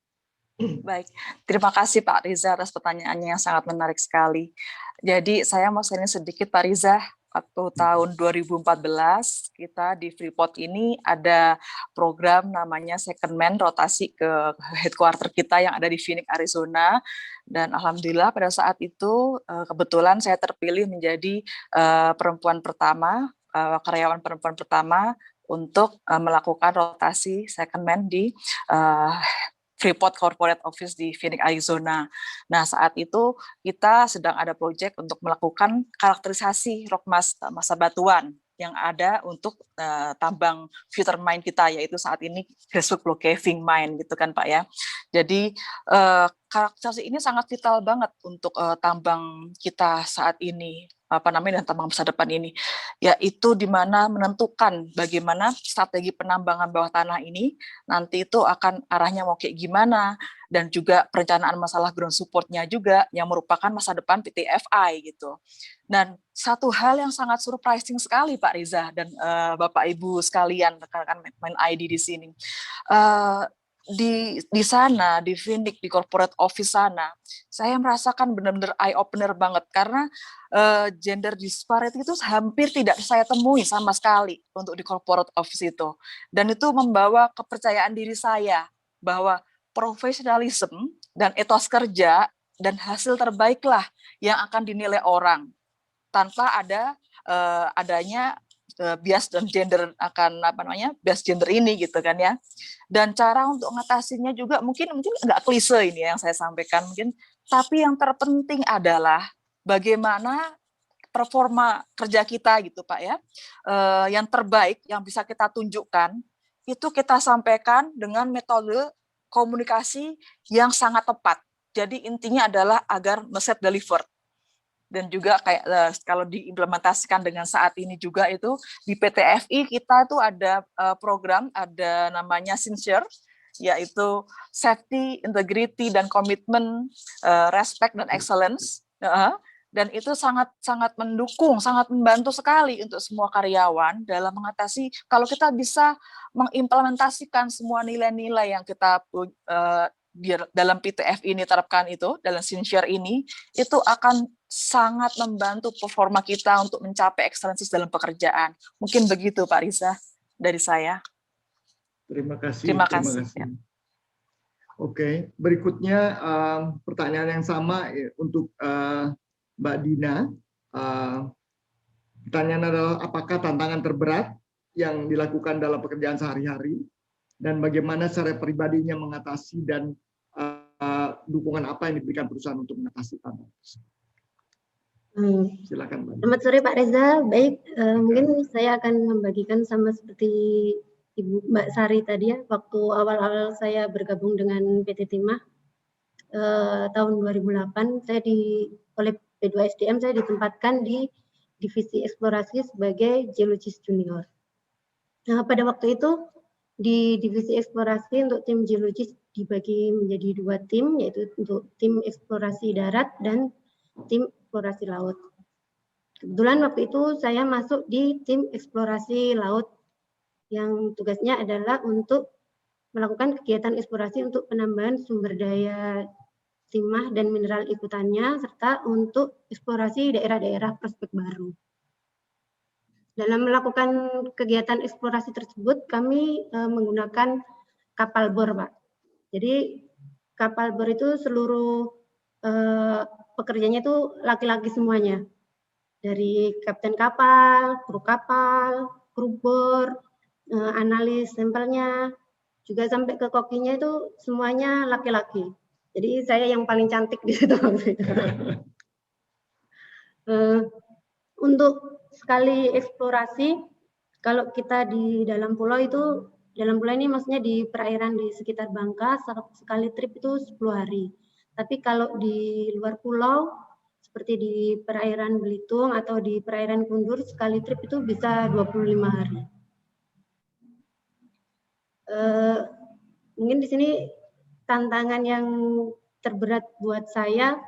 Baik, terima kasih Pak Riza atas pertanyaannya yang sangat menarik sekali. Jadi saya mau sharing sedikit Pak Riza. Waktu tahun 2014 kita di Freeport ini ada program namanya Second Man, rotasi ke headquarter kita yang ada di Phoenix, Arizona, dan alhamdulillah pada saat itu kebetulan saya terpilih menjadi karyawan perempuan pertama untuk melakukan rotasi Second Man di Freeport Corporate Office di Phoenix, Arizona. Nah, saat itu kita sedang ada proyek untuk melakukan karakterisasi rock masa batuan yang ada untuk tambang future mine kita, yaitu saat ini Grassroots Block Caving Mine, gitu kan Pak ya. Jadi karakterisasi ini sangat vital banget untuk tambang kita saat ini, dan tambang masa depan ini, yaitu di mana menentukan bagaimana strategi penambangan bawah tanah ini nanti itu akan arahnya mau kayak gimana, dan juga perencanaan masalah ground supportnya juga yang merupakan masa depan PT FI gitu. Dan satu hal yang sangat surprising sekali Pak Riza dan Bapak Ibu sekalian rekan-rekan main ID di sini. Di sana, di Phoenix, di corporate office sana, saya merasakan benar-benar eye opener banget karena gender disparity itu hampir tidak saya temui sama sekali untuk di corporate office itu. Dan itu membawa kepercayaan diri saya bahwa profesionalisme dan etos kerja dan hasil terbaiklah yang akan dinilai orang tanpa adanya bias dan gender bias gender ini gitu kan ya. Dan cara untuk mengatasinya juga mungkin nggak klise ini yang saya sampaikan mungkin, tapi yang terpenting adalah bagaimana performa kerja kita gitu Pak ya, yang terbaik yang bisa kita tunjukkan itu kita sampaikan dengan metode komunikasi yang sangat tepat. Jadi intinya adalah agar message delivered. Dan juga kayak kalau diimplementasikan dengan saat ini juga itu di PT FI kita itu ada program, ada namanya Sincere, yaitu safety, integrity, dan komitmen, respect, dan excellence. Dan itu sangat mendukung, sangat membantu sekali untuk semua karyawan dalam mengatasi, kalau kita bisa mengimplementasikan semua nilai-nilai yang kita dalam PTF ini terapkan itu, dalam Sincere ini, itu akan sangat membantu performa kita untuk mencapai ekselesis dalam pekerjaan. Mungkin begitu Pak Riza dari saya. Terima kasih. Terima kasih. Ya. Oke, berikutnya pertanyaan yang sama untuk Mbak Dina. Pertanyaan adalah apakah tantangan terberat yang dilakukan dalam pekerjaan sehari-hari dan bagaimana cara pribadinya mengatasi dan dukungan apa yang diberikan perusahaan untuk mengatasi tantangan tersebut. Silakan Mbak. Selamat sore Pak Reza. Baik, mungkin saya akan membagikan sama seperti Ibu Mbak Sari tadi ya, waktu awal-awal saya bergabung dengan PT Timah tahun 2008, saya oleh P2SDM saya ditempatkan di divisi eksplorasi sebagai geologis junior. Nah, pada waktu itu di divisi eksplorasi untuk tim geologis dibagi menjadi 2 tim, yaitu untuk tim eksplorasi darat dan tim eksplorasi laut. Kebetulan waktu itu saya masuk di tim eksplorasi laut yang tugasnya adalah untuk melakukan kegiatan eksplorasi untuk penambahan sumber daya timah dan mineral ikutannya, serta untuk eksplorasi daerah-daerah prospek baru. Dalam melakukan kegiatan eksplorasi tersebut, kami menggunakan kapal bor, Pak. Jadi kapal bor itu seluruh pekerjanya itu laki-laki semuanya. Dari kapten kapal, kru bor, analis sampelnya, juga sampai ke kokinya itu semuanya laki-laki. Jadi saya yang paling cantik di situ waktu itu. Untuk sekali eksplorasi, kalau kita di dalam pulau itu, dalam pulau ini maksudnya di perairan di sekitar Bangka, sekali trip itu 10 hari. Tapi kalau di luar pulau, seperti di perairan Belitung atau di perairan Kundur, sekali trip itu bisa 25 hari. Mungkin di sini tantangan yang terberat buat saya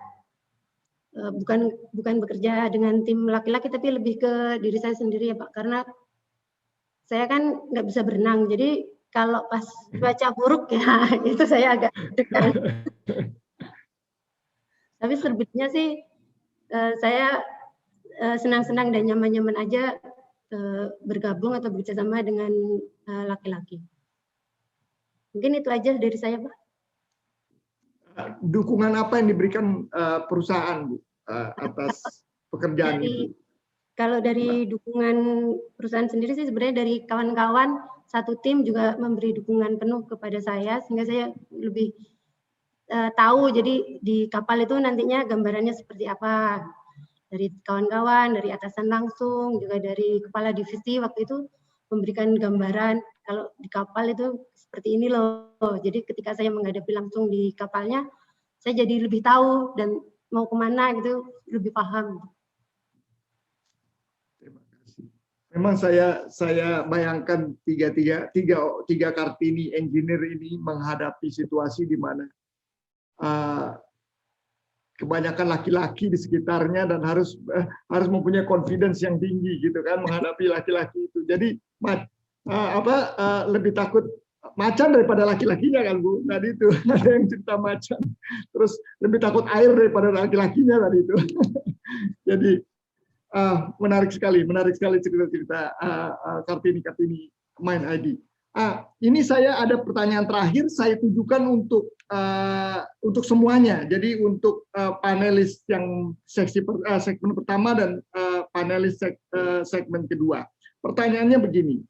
bukan bekerja dengan tim laki-laki, tapi lebih ke diri saya sendiri ya Pak, karena saya kan nggak bisa berenang, jadi kalau pas cuaca buruk ya itu saya agak deg-degan. Tapi selebihnya sih saya senang-senang dan nyaman-nyaman aja bergabung atau bekerjasama dengan laki-laki. Mungkin itu aja dari saya, Pak. Dukungan apa yang diberikan perusahaan, Bu, atas pekerjaan itu? Kalau dari dukungan perusahaan sendiri sih sebenarnya dari kawan-kawan satu tim juga memberi dukungan penuh kepada saya, sehingga saya lebih tahu jadi di kapal itu nantinya gambarannya seperti apa. Dari kawan-kawan, dari atasan langsung, juga dari kepala divisi waktu itu memberikan gambaran kalau di kapal itu seperti ini loh. Jadi ketika saya menghadapi langsung di kapalnya, saya jadi lebih tahu dan mau kemana gitu, lebih paham. Terima kasih. Memang saya bayangkan tiga Kartini engineer ini menghadapi situasi di mana kebanyakan laki-laki di sekitarnya dan harus mempunyai confidence yang tinggi gitu kan menghadapi laki-laki itu. Jadi lebih takut macan daripada laki-lakinya kan Bu. Tadi itu ada yang cerita macan. Terus lebih takut air daripada laki-lakinya tadi itu. Jadi menarik sekali cerita-cerita Kartini Mind ID. Ini saya ada pertanyaan terakhir saya tujukan untuk semuanya. Jadi untuk panelis yang segmen pertama dan panelis segmen kedua. Pertanyaannya begini.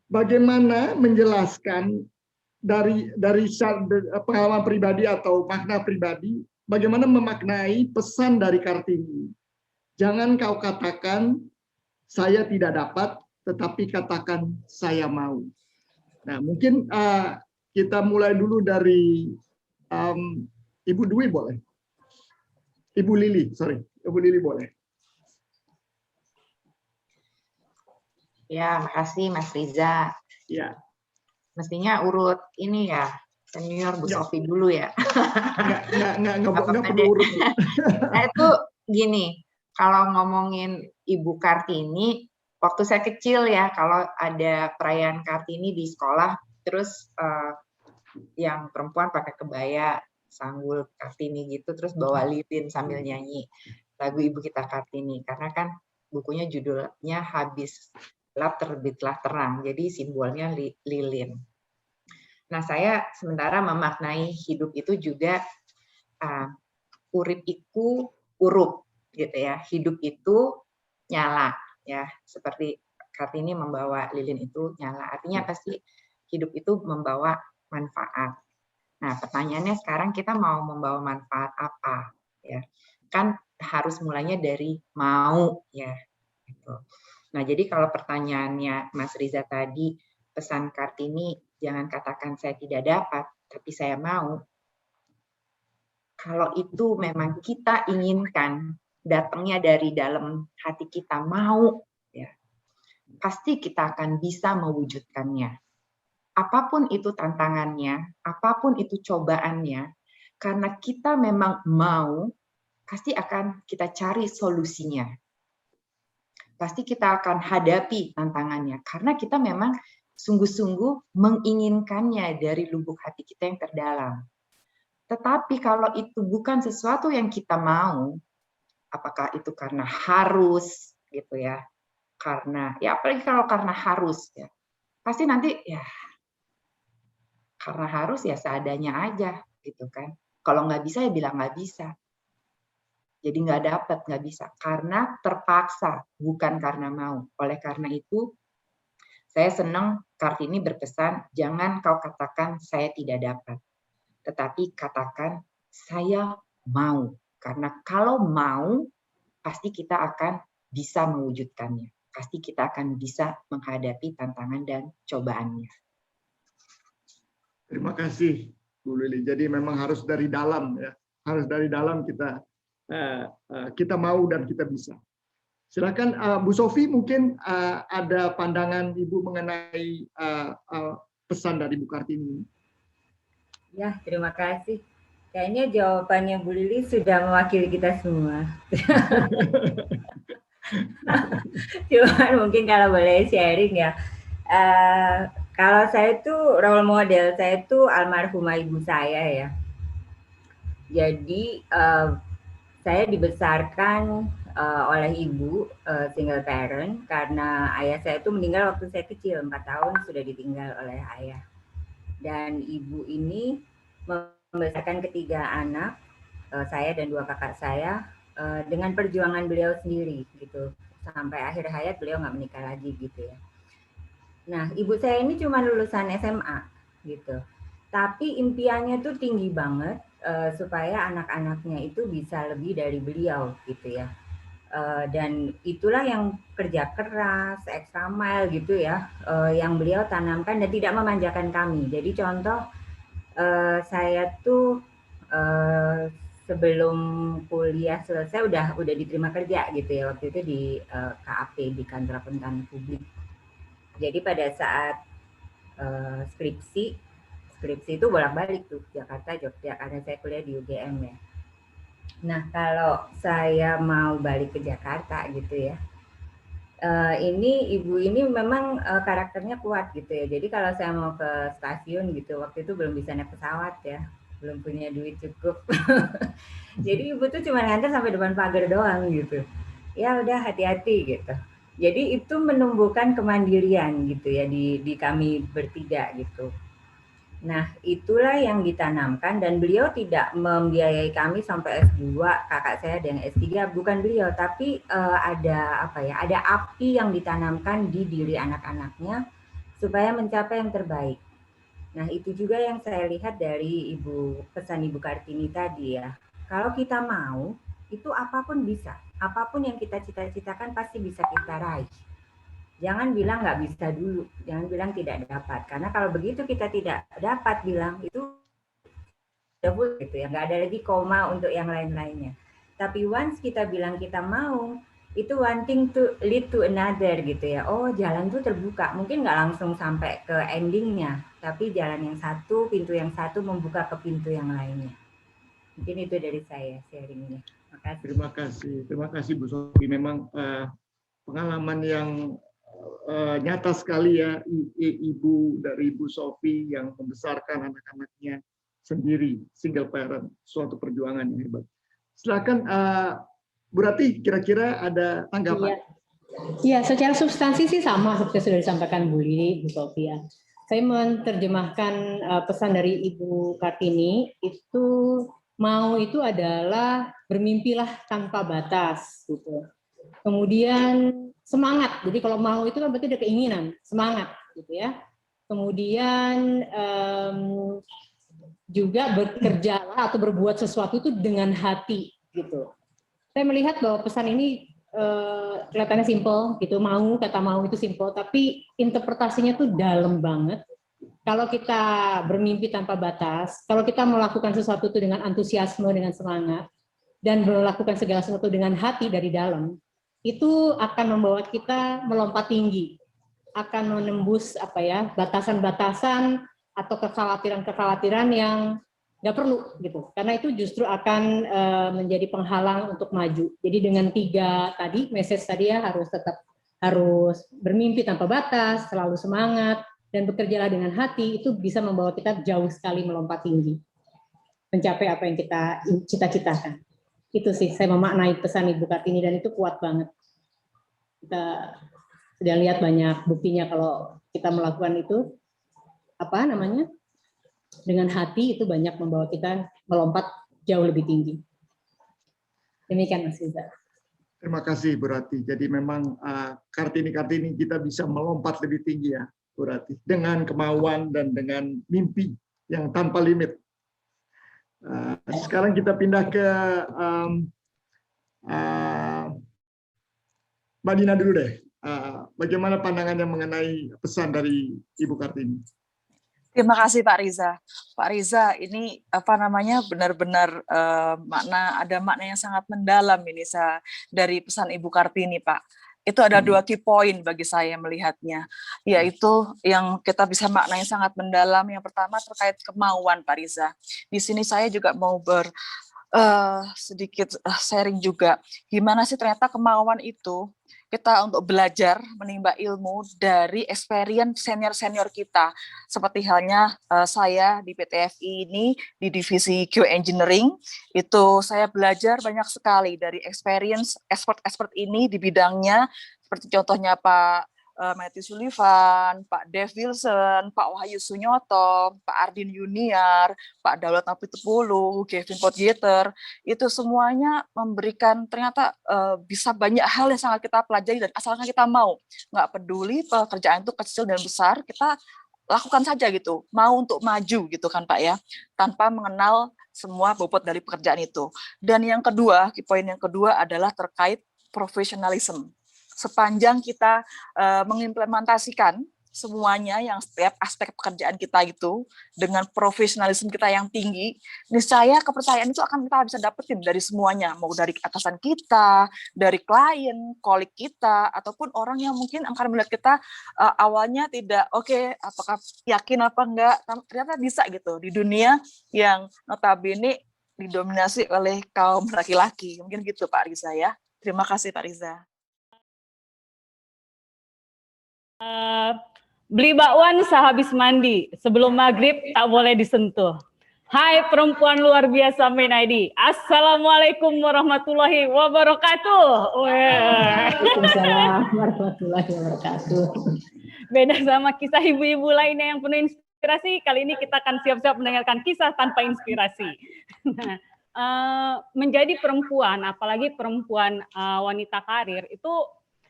Bagaimana menjelaskan dari pengalaman pribadi atau makna pribadi, bagaimana memaknai pesan dari Kartini Jangan kau katakan saya tidak dapat, tetapi katakan saya mau. Nah, mungkin kita mulai dulu dari Ibu Dwi boleh? Ibu Lili, sorry. Ibu Lili boleh. Ya, makasih Mas Riza. Ya. Mestinya urut ini ya, senior Bu Ya. Sofi dulu ya. Nggak perlu urut. Nah itu gini, kalau ngomongin Ibu Kartini, waktu saya kecil ya, kalau ada perayaan Kartini di sekolah, terus yang perempuan pakai kebaya, sanggul Kartini gitu, terus bawa lilin sambil nyanyi lagu Ibu Kita Kartini. Karena kan bukunya judulnya Habis Gelap Terbitlah Terang, jadi simbolnya lilin. Nah, saya sementara memaknai hidup itu juga urip iku urup gitu ya. Hidup itu nyala ya, seperti Kartini membawa lilin itu nyala. Artinya apa sih? Hidup itu membawa manfaat. Nah, pertanyaannya sekarang kita mau membawa manfaat apa ya? Kan harus mulainya dari mau ya gitu. Nah, jadi kalau pertanyaannya Mas Riza tadi, pesan Kartini, jangan katakan saya tidak dapat, tapi saya mau. Kalau itu memang kita inginkan, datangnya dari dalam hati kita mau, ya, pasti kita akan bisa mewujudkannya. Apapun itu tantangannya, apapun itu cobaannya, karena kita memang mau, pasti akan kita cari solusinya. Pasti kita akan hadapi tantangannya, karena kita memang sungguh-sungguh menginginkannya dari lubuk hati kita yang terdalam. Tetapi kalau itu bukan sesuatu yang kita mau, apakah itu karena harus gitu ya, karena ya apalagi kalau karena harus ya, pasti nanti ya karena harus ya seadanya aja gitu kan. Kalau nggak bisa ya bilang nggak bisa. Jadi nggak dapat, nggak bisa karena terpaksa, bukan karena mau. Oleh karena itu saya senang Kartini berpesan, jangan kau katakan saya tidak dapat, tetapi katakan saya mau. Karena kalau mau, pasti kita akan bisa mewujudkannya. Pasti kita akan bisa menghadapi tantangan dan cobaannya. Terima kasih, Bu Lili. Jadi memang harus dari dalam ya, harus dari dalam kita mau dan kita bisa. Silakan Bu Sofi, mungkin ada pandangan Ibu mengenai pesan dari Bu Kartini. Ya, terima kasih. Kayaknya jawabannya Bu Lili sudah mewakili kita semua. Cuman mungkin kalau boleh sharing ya. Kalau saya tuh role model saya tuh almarhumah ibu saya ya. Jadi saya dibesarkan oleh ibu single parent karena ayah saya itu meninggal waktu saya kecil, 4 tahun sudah ditinggal oleh ayah. Dan ibu ini membesarkan 3 anak, saya dan 2 kakak saya dengan perjuangan beliau sendiri gitu. Sampai akhir hayat beliau nggak menikah lagi gitu ya. Nah, ibu saya ini cuma lulusan SMA gitu. Tapi impiannya tuh tinggi banget supaya anak-anaknya itu bisa lebih dari beliau gitu ya. Dan itulah yang kerja keras, extra mile gitu ya, yang beliau tanamkan dan tidak memanjakan kami. Jadi contoh saya tuh sebelum kuliah selesai udah diterima kerja gitu ya, waktu itu di KAP, di Kantor Akuntan Publik. Jadi pada saat skripsi itu bolak-balik tuh Jakarta, Jogja, karena saya kuliah di UGM ya. Nah, kalau saya mau balik ke Jakarta gitu ya, ini ibu ini memang karakternya kuat gitu ya. Jadi kalau saya mau ke stasiun gitu, waktu itu belum bisa naik pesawat ya, belum punya duit cukup. Jadi ibu tuh cuma nganter sampai depan pagar doang gitu. Ya udah hati-hati gitu. Jadi itu menumbuhkan kemandirian gitu ya di kami bertiga gitu. Nah, itulah yang ditanamkan dan beliau tidak membiayai kami sampai S2, kakak saya ada yang S3, bukan beliau, tapi ada api yang ditanamkan di diri anak-anaknya supaya mencapai yang terbaik. Nah, itu juga yang saya lihat dari pesan Ibu Kartini tadi ya. Kalau kita mau, itu apapun bisa. apapun yang kita cita-citakan pasti bisa kita raih. Jangan bilang nggak bisa dulu, jangan bilang tidak dapat. Karena kalau begitu kita tidak dapat bilang itu udah gitu ya, nggak ada lagi koma untuk yang lain-lainnya. Tapi once kita bilang kita mau, itu one thing to lead to another gitu ya. Oh, jalan tuh terbuka. Mungkin nggak langsung sampai ke endingnya, tapi jalan yang satu, pintu yang satu membuka ke pintu yang lainnya. Mungkin itu dari saya sharingnya. Terima kasih Bu Sofi. Memang pengalaman yang nyata sekali ya, ibu dari Bu Sofi yang membesarkan anak-anaknya sendiri, single parent, suatu perjuangan yang hebat. Silakan Bu Rati, kira-kira ada tanggapan? Iya, secara substansi sih sama seperti sudah disampaikan Bu Lili, Bu Sofia. Saya menerjemahkan pesan dari Ibu Kartini, itu mau itu adalah bermimpilah tanpa batas, gitu. Kemudian semangat, jadi kalau mau itu kan berarti ada keinginan, semangat, gitu ya. Kemudian juga bekerjalah atau berbuat sesuatu itu dengan hati, gitu. Saya melihat bahwa pesan ini kelihatannya simpel, gitu. Kata mau itu simpel, tapi interpretasinya tuh dalam banget. Kalau kita bermimpi tanpa batas, kalau kita melakukan sesuatu itu dengan antusiasme, dengan semangat, dan melakukan segala sesuatu dengan hati dari dalam, itu akan membawa kita melompat tinggi, akan menembus batasan-batasan atau kekhawatiran-kekhawatiran yang nggak perlu gitu, karena itu justru akan menjadi penghalang untuk maju. Jadi dengan 3 tadi message tadi ya, harus bermimpi tanpa batas, selalu semangat, dan bekerjalah dengan hati, itu bisa membawa kita jauh sekali melompat tinggi, mencapai apa yang kita cita-citakan. Itu sih saya memaknai pesan Ibu Kartini, dan itu kuat banget. Kita sudah lihat banyak buktinya kalau kita melakukan itu dengan hati, itu banyak membawa kita melompat jauh lebih tinggi. Demikian Mas Riza. Terima kasih Bu Rati. Jadi memang Kartini kita bisa melompat lebih tinggi ya Bu Rati, dengan kemauan dan dengan mimpi yang tanpa limit. Sekarang kita pindah ke Mbak Dina dulu deh. Bagaimana pandangannya mengenai pesan dari Ibu Kartini? Terima kasih Pak Riza. Pak Riza, ini benar-benar ada makna yang sangat mendalam ini dari pesan Ibu Kartini, Pak. Itu ada 2 key point bagi saya melihatnya, yaitu yang kita bisa maknai sangat mendalam. Yang pertama terkait kemauan, Pak Riza. Di sini saya juga mau sedikit sharing juga, gimana sih ternyata kemauan itu kita untuk belajar menimba ilmu dari experience senior-senior kita, seperti halnya saya di PTFI ini di divisi Q Engineering, itu saya belajar banyak sekali dari experience expert ini di bidangnya, seperti contohnya Pak Matthew Sullivan, Pak Dev Wilson, Pak Wahyu Sunyoto, Pak Ardin Yuniar, Pak Daulat Napitupulu, Kevin Podgeter, itu semuanya memberikan ternyata bisa banyak hal yang sangat kita pelajari, dan asalkan kita mau, nggak peduli pekerjaan itu kecil dan besar, kita lakukan saja gitu, mau untuk maju gitu kan Pak ya, tanpa mengenal semua bobot dari pekerjaan itu. Dan yang kedua, poin yang kedua adalah terkait profesionalisme. Sepanjang kita mengimplementasikan semuanya yang setiap aspek pekerjaan kita itu dengan profesionalisme kita yang tinggi, niscaya kepercayaan itu akan kita bisa dapetin dari semuanya, mau dari atasan kita, dari klien, kolik kita, ataupun orang yang mungkin akan melihat kita awalnya tidak oke, apakah yakin apa enggak, ternyata bisa gitu di dunia yang notabene didominasi oleh kaum laki-laki. Mungkin gitu Pak Riza ya. Terima kasih Pak Riza. Beli bakwan sehabis mandi, sebelum maghrib tak boleh disentuh. Hai perempuan luar biasa Main ID. Assalamualaikum warahmatullahi wabarakatuh. Waalaikumsalam warahmatullahi wabarakatuh. Beda sama kisah ibu-ibu lainnya yang penuh inspirasi, kali ini kita akan siap-siap mendengarkan kisah tanpa inspirasi. Menjadi perempuan, apalagi perempuan wanita karir, itu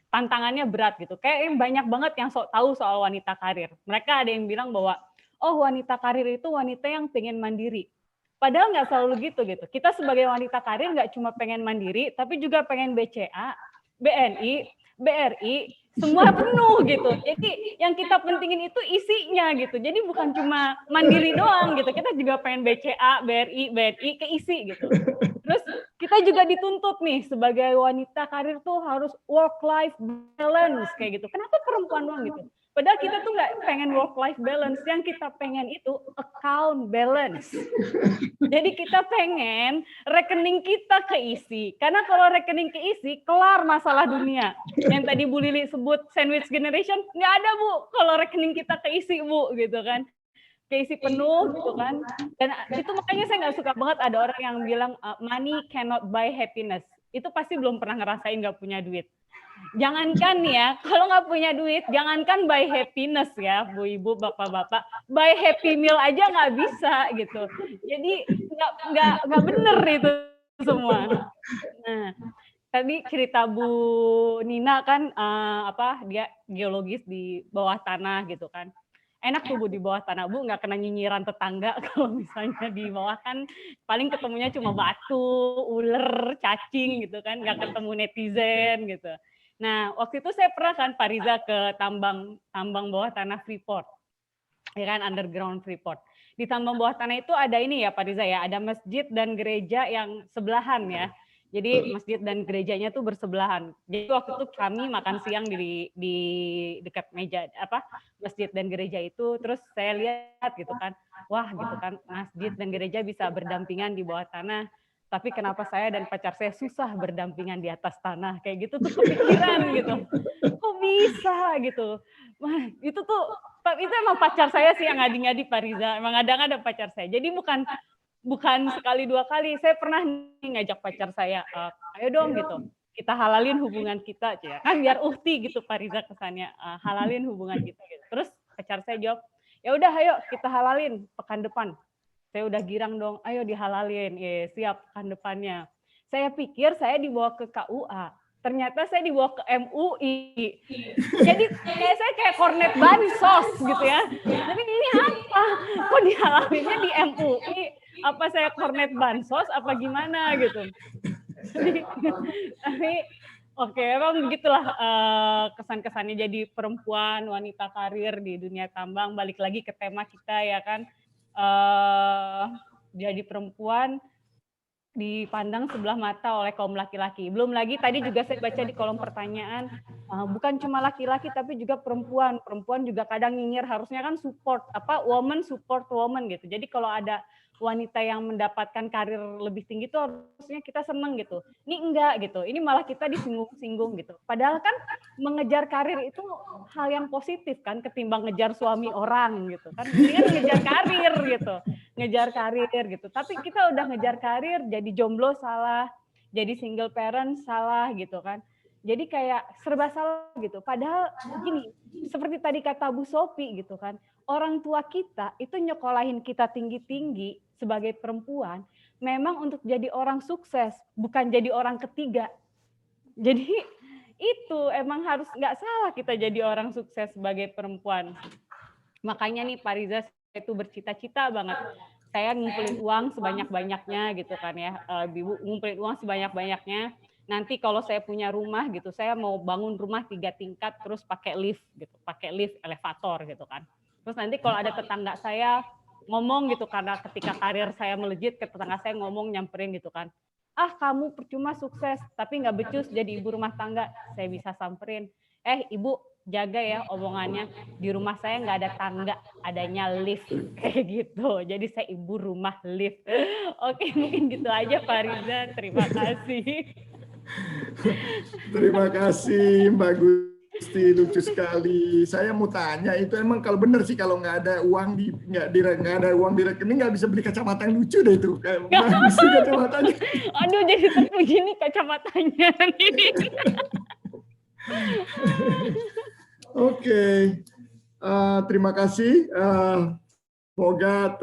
tantangannya berat gitu. Kayak banyak banget yang tahu soal wanita karir. Mereka ada yang bilang bahwa, oh wanita karir itu wanita yang pengen mandiri. Padahal nggak selalu gitu. Kita sebagai wanita karir nggak cuma pengen mandiri, tapi juga pengen BCA, BNI, BRI, semua penuh gitu. Jadi yang kita pentingin itu isinya gitu. Jadi bukan cuma mandiri doang gitu. Kita juga pengen BCA, BRI, BNI keisi gitu. Terus kita juga dituntut nih sebagai wanita karir tuh harus work-life balance kayak gitu. Kenapa perempuan doang gitu? Padahal kita tuh nggak pengen work-life balance, yang kita pengen itu account balance. Jadi kita pengen rekening kita keisi. Karena kalau rekening keisi, kelar masalah dunia. Yang tadi Bu Lili sebut sandwich generation, nggak ada Bu kalau rekening kita keisi Bu, gitu kan. Keisi penuh gitu kan. Dan itu makanya saya nggak suka banget ada orang yang bilang money cannot buy happiness. Itu pasti belum pernah ngerasain nggak punya duit. Jangankan ya, kalau nggak punya duit, jangankan buy happiness ya, Bu Ibu, Bapak-bapak, buy happy meal aja nggak bisa gitu. Jadi nggak bener itu semua. Nah, tadi cerita Bu Nina kan dia geologis di bawah tanah gitu kan. Enak tuh Bu di bawah tanah, Bu nggak kena nyinyiran tetangga. Kalau misalnya di bawah kan paling ketemunya cuma batu, ular, cacing gitu kan, nggak ketemu netizen gitu. Nah, waktu itu saya pernah kan Pak Riza ke tambang bawah tanah Freeport, ya kan, underground Freeport. Di tambang bawah tanah itu ada ini ya Pak Riza ya, ada masjid dan gereja yang sebelahan ya. Jadi masjid dan gerejanya tuh bersebelahan. Jadi waktu itu kami makan siang di dekat meja masjid dan gereja itu, terus saya lihat gitu kan, wah gitu kan, masjid dan gereja bisa berdampingan di bawah tanah. Tapi kenapa saya dan pacar saya susah berdampingan di atas tanah kayak gitu tuh kepikiran gitu. Kok bisa gitu. Wah, itu emang pacar saya sih yang ngadi-ngadi Pak Riza. Emang ada pacar saya. Jadi bukan sekali dua kali. Saya pernah ngajak pacar saya, ayo dong gitu. Kita halalin hubungan kita aja. Kan biar uhti gitu Pak Riza kesannya, halalin hubungan kita gitu. Terus pacar saya jawab, ya udah ayo kita halalin pekan depan. Saya udah girang dong, ayo dihalalin, siap pekan depannya. Saya pikir saya dibawa ke KUA, ternyata saya dibawa ke MUI. Jadi saya kayak kornet bansos gitu ya. Jadi ini apa? Kok dihalalinnya di MUI? Apa saya kornet bansos? Apa gimana gitu? Tapi oke, emang begitulah kesan-kesannya jadi perempuan, wanita karir di dunia tambang. Balik lagi ke tema kita ya kan. Jadi perempuan dipandang sebelah mata oleh kaum laki-laki. Belum lagi tadi juga saya baca di kolom pertanyaan, bukan cuma laki-laki tapi juga perempuan. Perempuan juga kadang nyinyir, harusnya kan support, woman support woman gitu. Jadi kalau ada wanita yang mendapatkan karir lebih tinggi itu harusnya kita seneng gitu. Ini enggak gitu. Ini malah kita disinggung-singgung gitu. Padahal kan mengejar karir itu hal yang positif kan ketimbang ngejar suami orang gitu kan. Ini kan ngejar karir gitu. Ngejar karir gitu. Tapi kita udah ngejar karir jadi jomblo salah, jadi single parent salah gitu kan. Jadi kayak serba salah gitu. Padahal gini, seperti tadi kata Bu Sophie gitu kan. Orang tua kita itu nyekolahin kita tinggi-tinggi sebagai perempuan memang untuk jadi orang sukses, bukan jadi orang ketiga. Jadi itu emang harus nggak salah kita jadi orang sukses sebagai perempuan. Makanya nih Pak Riza saya itu bercita-cita banget. Saya ngumpulin uang sebanyak-banyaknya gitu kan ya. Ibu ngumpulin uang sebanyak-banyaknya. Nanti kalau saya punya rumah gitu, saya mau bangun rumah 3 tingkat terus pakai lift gitu, pakai lift elevator gitu kan. Terus nanti kalau ada tetangga saya ngomong gitu, karena ketika karir saya melejit, ke tetangga saya ngomong nyamperin gitu kan, kamu percuma sukses tapi nggak becus jadi ibu rumah tangga. Saya bisa samperin, ibu jaga ya omongannya, di rumah saya nggak ada tangga, adanya lift kayak gitu. Jadi saya ibu rumah lift. Oke, mungkin gitu aja Pak Riza, terima kasih. Terima kasih Mbak Gusti, lucu sekali. Saya mau tanya, itu emang kalau benar sih kalau nggak ada uang nggak ada uang di rekening nggak bisa beli kacamata yang lucu deh itu, kayak bagus sih kacamatanya. Aduh, jadi terpuji nih kacamatanya. Oke, terima kasih. Semoga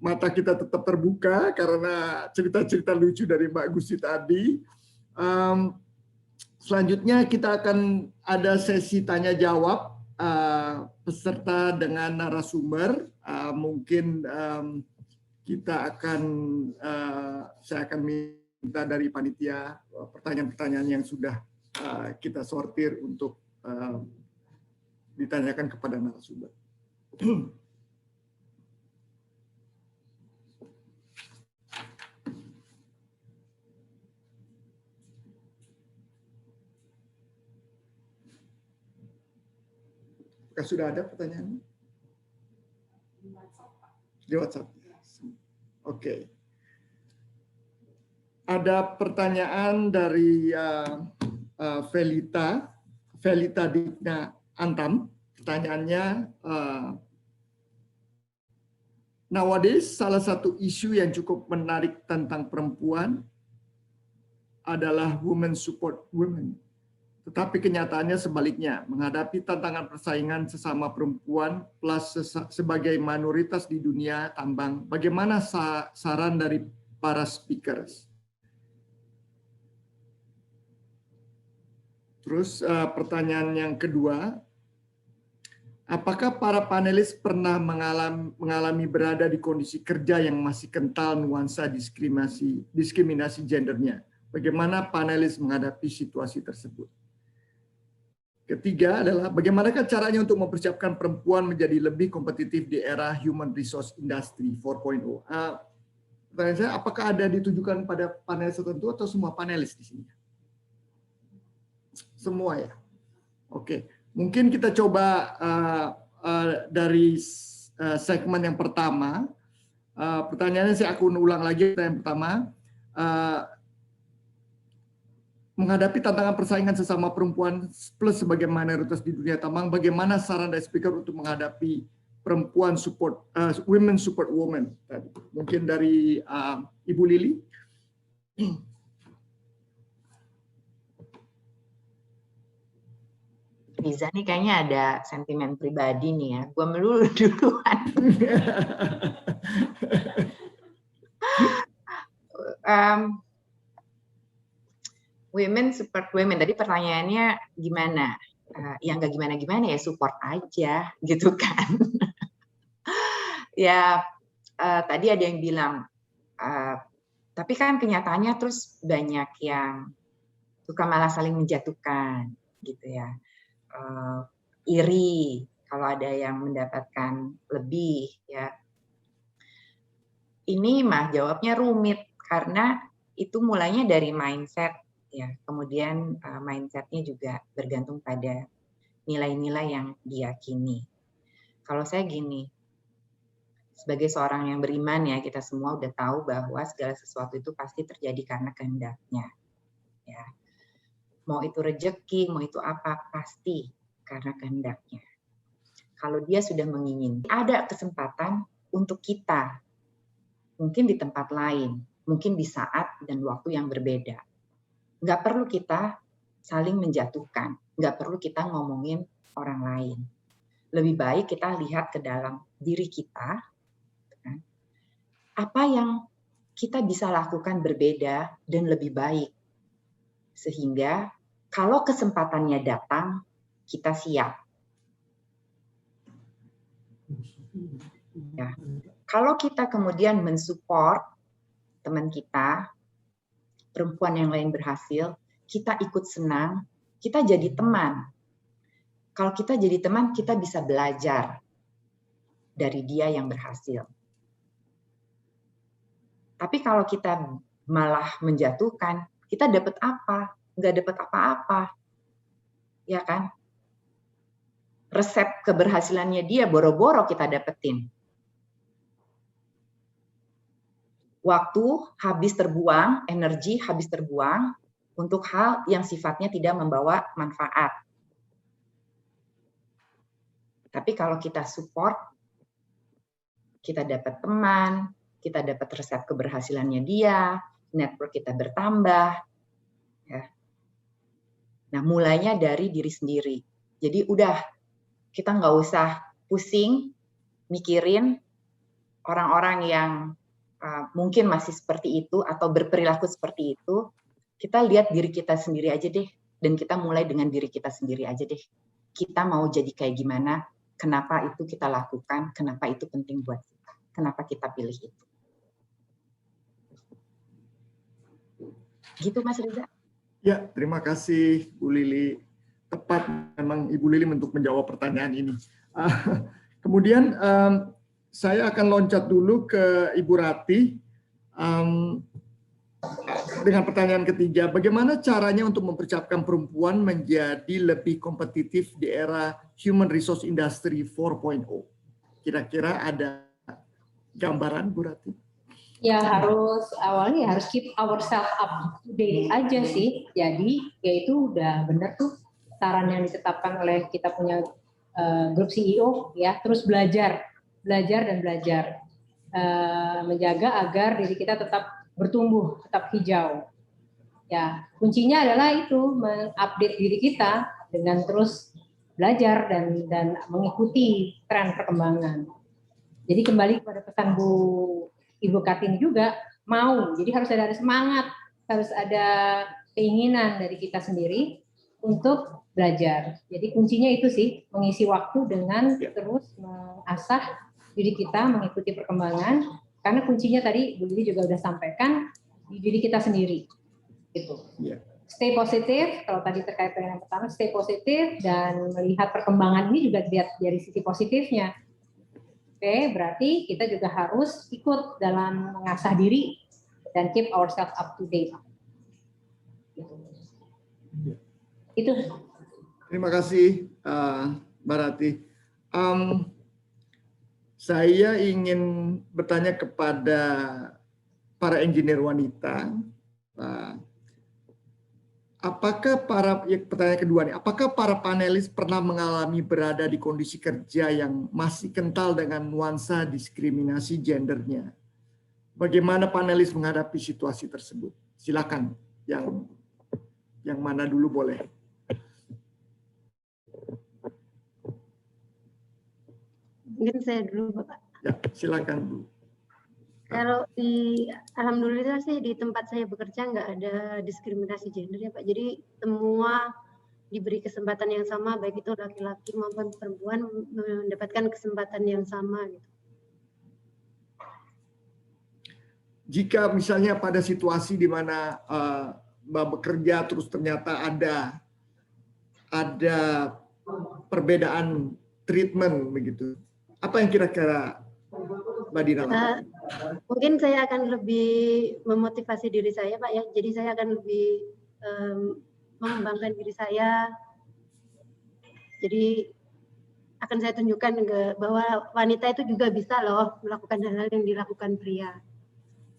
mata kita tetap terbuka karena cerita-cerita lucu dari Mbak Gusti tadi. Selanjutnya kita akan ada sesi tanya jawab peserta dengan narasumber. Mungkin saya akan minta dari panitia pertanyaan-pertanyaan yang sudah kita sortir untuk ditanyakan kepada narasumber. Apakah sudah ada pertanyaan? Di WhatsApp. Oke. Ada pertanyaan dari Felita Digna Antam. Pertanyaannya, nowadays salah satu isu yang cukup menarik tentang perempuan adalah women support women. Tetapi kenyataannya sebaliknya, menghadapi tantangan persaingan sesama perempuan plus sebagai minoritas di dunia tambang, bagaimana saran dari para speakers? Terus pertanyaan yang kedua, apakah para panelis pernah mengalami berada di kondisi kerja yang masih kental nuansa diskriminasi gendernya? Bagaimana panelis menghadapi situasi tersebut? Ketiga adalah bagaimanakah caranya untuk mempersiapkan perempuan menjadi lebih kompetitif di era Human Resource Industry 4.0? Pertanyaan saya, apakah ada ditujukan pada panelis tertentu atau semua panelis di sini? Semua ya? Oke, mungkin kita coba dari segmen yang pertama. Pertanyaannya saya akan ulang lagi. Yang pertama, menghadapi tantangan persaingan sesama perempuan plus sebagai minoritas di dunia tambang, bagaimana saran dari speaker untuk menghadapi perempuan support, women support women? Mungkin dari Ibu Lili. Riza nih kayaknya ada sentimen pribadi nih ya. Gua melulu duluan. Women support women. Tadi pertanyaannya gimana? Ya nggak gimana-gimana ya, support aja gitu kan. Ya tadi ada yang bilang, tapi kan kenyataannya terus banyak yang suka malah saling menjatuhkan gitu ya. Iri kalau ada yang mendapatkan lebih ya. Ini mah jawabnya rumit karena itu mulainya dari mindset ya, kemudian mindsetnya juga bergantung pada nilai-nilai yang diyakini. Kalau saya gini, sebagai seorang yang beriman ya, kita semua udah tahu bahwa segala sesuatu itu pasti terjadi karena kehendaknya. Ya. Mau itu rezeki, mau itu apa, pasti karena kehendaknya. Kalau dia sudah menginginkan, ada kesempatan untuk kita, mungkin di tempat lain, mungkin di saat dan waktu yang berbeda. Nggak perlu kita saling menjatuhkan, nggak perlu kita ngomongin orang lain. Lebih baik kita lihat ke dalam diri kita, apa yang kita bisa lakukan berbeda dan lebih baik. Sehingga kalau kesempatannya datang, kita siap. Ya. Kalau kita kemudian mensupport teman kita, perempuan yang lain berhasil, kita ikut senang, kita jadi teman. Kalau kita jadi teman, kita bisa belajar dari dia yang berhasil. Tapi kalau kita malah menjatuhkan, kita dapat apa? Nggak dapat apa-apa. Ya kan? Resep keberhasilannya dia boro-boro kita dapetin. Waktu habis terbuang, energi habis terbuang untuk hal yang sifatnya tidak membawa manfaat. Tapi kalau kita support, kita dapat teman, kita dapat resep keberhasilannya dia, network kita bertambah. Ya. Nah, mulainya dari diri sendiri. Jadi udah, kita nggak usah pusing, mikirin orang-orang yang mungkin masih seperti itu atau berperilaku seperti itu. Kita lihat diri kita sendiri aja deh, dan kita mulai dengan diri kita sendiri aja deh. Kita mau jadi kayak gimana, kenapa itu kita lakukan, kenapa itu penting buat kita, kenapa kita pilih itu. Gitu Mas Riza. Ya, terima kasih Bu Lili. Tepat memang Ibu Lili untuk menjawab pertanyaan ini. Kemudian saya akan loncat dulu ke Ibu Rati dengan pertanyaan ketiga. Bagaimana caranya untuk mempersiapkan perempuan menjadi lebih kompetitif di era Human Resource Industry 4.0? Kira-kira ada gambaran, Bu Rati? Ya awalnya harus keep ourselves up to date aja sih. Jadi yaitu udah benar tuh saran yang ditetapkan oleh kita punya grup CEO ya, terus belajar dan belajar, menjaga agar diri kita tetap bertumbuh, tetap hijau. Ya, kuncinya adalah itu mengupdate diri kita dengan terus belajar dan mengikuti tren perkembangan. Jadi kembali kepada pesan Ibu Kartini juga, mau. Jadi harus ada semangat, harus ada keinginan dari kita sendiri untuk belajar. Jadi kuncinya itu sih, mengisi waktu dengan terus mengasah diri kita, mengikuti perkembangan, karena kuncinya tadi Bu Lili juga udah sampaikan, di diri kita sendiri. Gitu. Stay positif, kalau tadi terkait dengan yang pertama, stay positif dan melihat perkembangan ini juga dilihat dari sisi positifnya. Oke, berarti kita juga harus ikut dalam mengasah diri dan keep ourselves up to date. Itu. Terima kasih, Mbak Rati. Saya ingin bertanya kepada para engineer wanita. Pertanyaan kedua nih, apakah para panelis pernah mengalami berada di kondisi kerja yang masih kental dengan nuansa diskriminasi gendernya? Bagaimana panelis menghadapi situasi tersebut? Silakan, yang mana dulu boleh. Mungkin saya dulu, Bapak. Ya, silakan Bu. Kalau alhamdulillah sih di tempat saya bekerja nggak ada diskriminasi gender ya Pak. Jadi semua diberi kesempatan yang sama, baik itu laki-laki maupun perempuan mendapatkan kesempatan yang sama. Gitu. Jika misalnya pada situasi di mana Mbak bekerja terus ternyata ada perbedaan treatment begitu, apa yang kira-kira Mbak Dina lakukan? Mungkin saya akan lebih memotivasi diri saya, Pak ya. Jadi saya akan lebih mengembangkan diri saya. Jadi akan saya tunjukkan bahwa wanita itu juga bisa loh melakukan hal-hal yang dilakukan pria.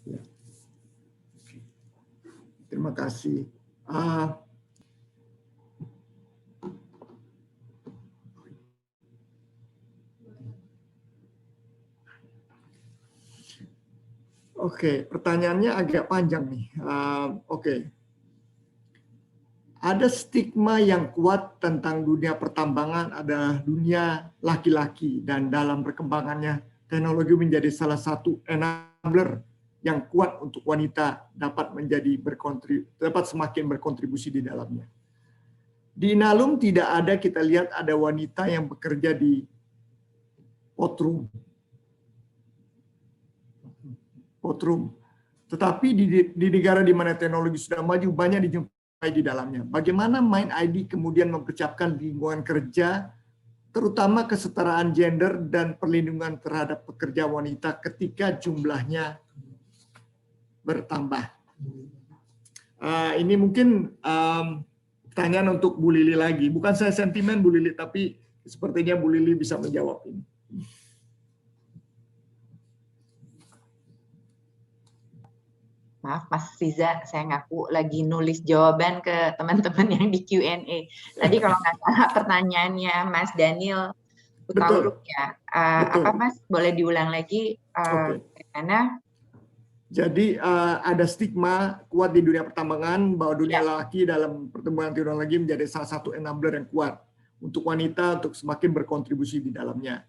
Ya. Terima kasih. Oke, pertanyaannya agak panjang nih. Oke. Ada stigma yang kuat tentang dunia pertambangan adalah dunia laki-laki, dan dalam perkembangannya teknologi menjadi salah satu enabler yang kuat untuk wanita dapat semakin berkontribusi di dalamnya. Di Inalum tidak ada, kita lihat ada wanita yang bekerja di potrum. Tetapi di negara di mana teknologi sudah maju, banyak dijumpai di dalamnya. Bagaimana MindID kemudian mempersiapkan lingkungan kerja, terutama kesetaraan gender dan perlindungan terhadap pekerja wanita ketika jumlahnya bertambah? Ini mungkin pertanyaan untuk Bu Lili lagi. Bukan saya sentimen Bu Lili, tapi sepertinya Bu Lili bisa menjawab ini. Maaf Mas Riza, saya ngaku lagi nulis jawaban ke teman-teman yang di Q&A. Tadi kalau nggak salah pertanyaannya Mas Daniel Utauruk ya. Apa Mas, boleh diulang lagi? Karena jadi ada stigma kuat di dunia pertambangan bahwa dunia laki dalam pertumbuhan teknologi menjadi salah satu enabler yang kuat untuk wanita untuk semakin berkontribusi di dalamnya.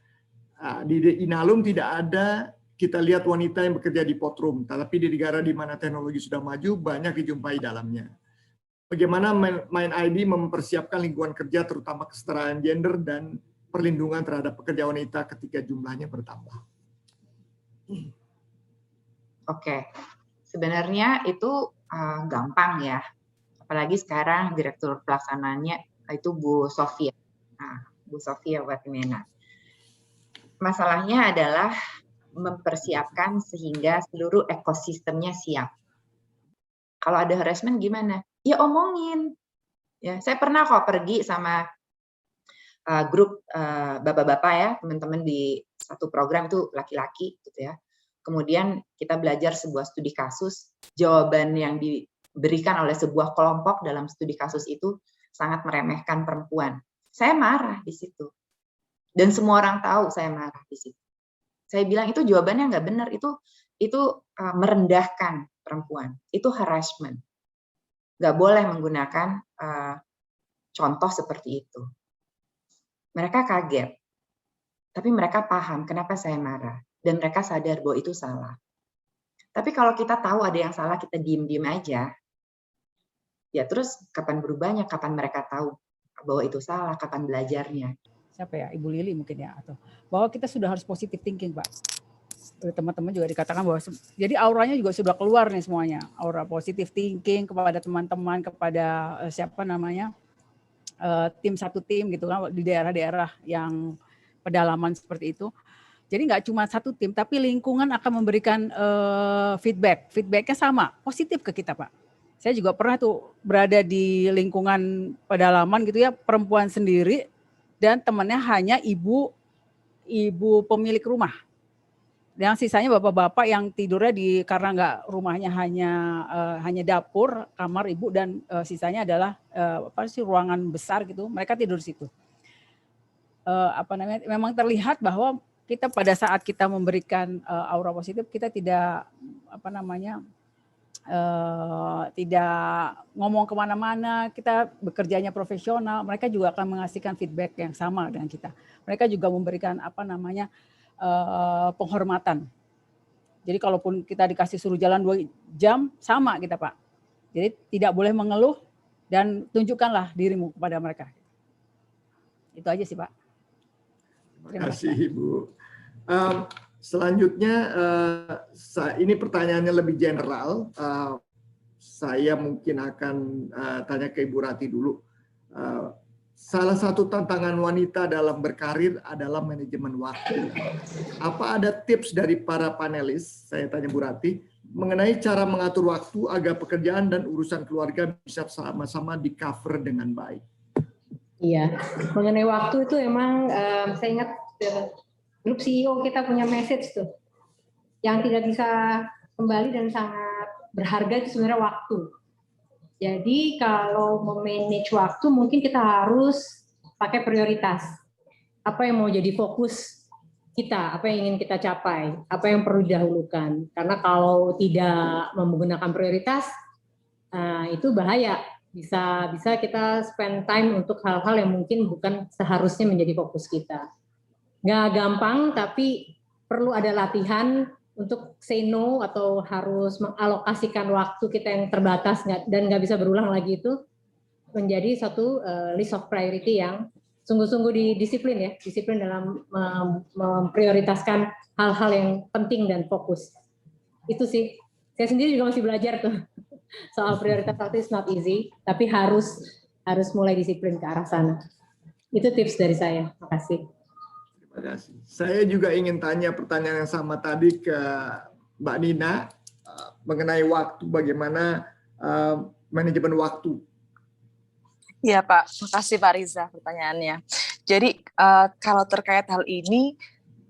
Di Inalum tidak ada kita lihat wanita yang bekerja di potrum, tapi di negara di mana teknologi sudah maju banyak dijumpai dalamnya. Bagaimana MindID mempersiapkan lingkungan kerja terutama kesetaraan gender dan perlindungan terhadap pekerja wanita ketika jumlahnya bertambah? Oke, sebenarnya itu gampang ya. Apalagi sekarang direktur pelaksananya itu Bu Sofia. Nah, Bu Sofia Watimena. Masalahnya adalah mempersiapkan sehingga seluruh ekosistemnya siap. Kalau ada harassment gimana? Ya omongin. Ya, saya pernah kok pergi sama grup bapak-bapak ya, teman-teman di satu program itu laki-laki gitu ya. Kemudian kita belajar sebuah studi kasus, jawaban yang diberikan oleh sebuah kelompok dalam studi kasus itu sangat meremehkan perempuan. Saya marah di situ. Dan semua orang tahu saya marah di situ. Saya bilang itu jawabannya nggak benar, itu merendahkan perempuan, itu harassment. Nggak boleh menggunakan contoh seperti itu. Mereka kaget, tapi mereka paham kenapa saya marah, dan mereka sadar bahwa itu salah. Tapi kalau kita tahu ada yang salah, kita diem-diem aja, ya terus kapan berubahnya, kapan mereka tahu bahwa itu salah, kapan belajarnya. Siapa ya, Ibu Lili mungkin ya, atau bahwa kita sudah harus positive thinking, Pak. Teman-teman juga dikatakan bahwa jadi auranya juga sudah keluar nih semuanya, aura positive thinking kepada teman-teman, kepada siapa namanya, tim satu tim gitu kan di daerah-daerah yang pedalaman seperti itu. Jadi nggak cuma satu tim, tapi lingkungan akan memberikan feedbacknya sama, positif ke kita, Pak. Saya juga pernah tuh berada di lingkungan pedalaman gitu ya, perempuan sendiri dan temannya hanya ibu pemilik rumah. Yang sisanya bapak-bapak yang tidurnya karena nggak rumahnya hanya dapur, kamar ibu dan sisanya adalah ruangan besar gitu. Mereka tidur di situ. Memang terlihat bahwa kita pada saat kita memberikan aura positif, kita tidak tidak ngomong kemana-mana, kita bekerjanya profesional. Mereka juga akan mengasihkan feedback yang sama dengan kita. Mereka juga memberikan penghormatan. Jadi kalaupun kita dikasih suruh jalan 2 jam, sama kita, Pak. Jadi tidak boleh mengeluh dan tunjukkanlah dirimu kepada mereka. Itu aja sih, Pak. Terima kasih, Ibu. Selanjutnya, ini pertanyaannya lebih general. Saya mungkin akan tanya ke Ibu Rati dulu. Salah satu tantangan wanita dalam berkarir adalah manajemen waktu. Apa ada tips dari para panelis, saya tanya Bu Rati, mengenai cara mengatur waktu agar pekerjaan dan urusan keluarga bisa sama-sama di-cover dengan baik? Iya, mengenai waktu itu emang saya ingat grup CEO kita punya message tuh, yang tidak bisa kembali dan sangat berharga itu sebenarnya waktu. Jadi kalau memanage waktu mungkin kita harus pakai prioritas. Apa yang mau jadi fokus kita, apa yang ingin kita capai, apa yang perlu didahulukan. Karena kalau tidak menggunakan prioritas, itu bahaya. Bisa kita spend time untuk hal-hal yang mungkin bukan seharusnya menjadi fokus kita. Nggak gampang, tapi perlu ada latihan untuk say no atau harus mengalokasikan waktu kita yang terbatas dan nggak bisa berulang lagi itu menjadi satu list of priority yang sungguh-sungguh disiplin dalam memprioritaskan hal-hal yang penting dan fokus. Itu sih, saya sendiri juga masih belajar tuh soal prioritas waktu is not easy, tapi harus mulai disiplin ke arah sana. Itu tips dari saya. Terima kasih. Terima kasih. Saya juga ingin tanya pertanyaan yang sama tadi ke Mbak Nina mengenai waktu, bagaimana manajemen waktu. Iya Pak, makasih Pak Riza pertanyaannya. Jadi kalau terkait hal ini,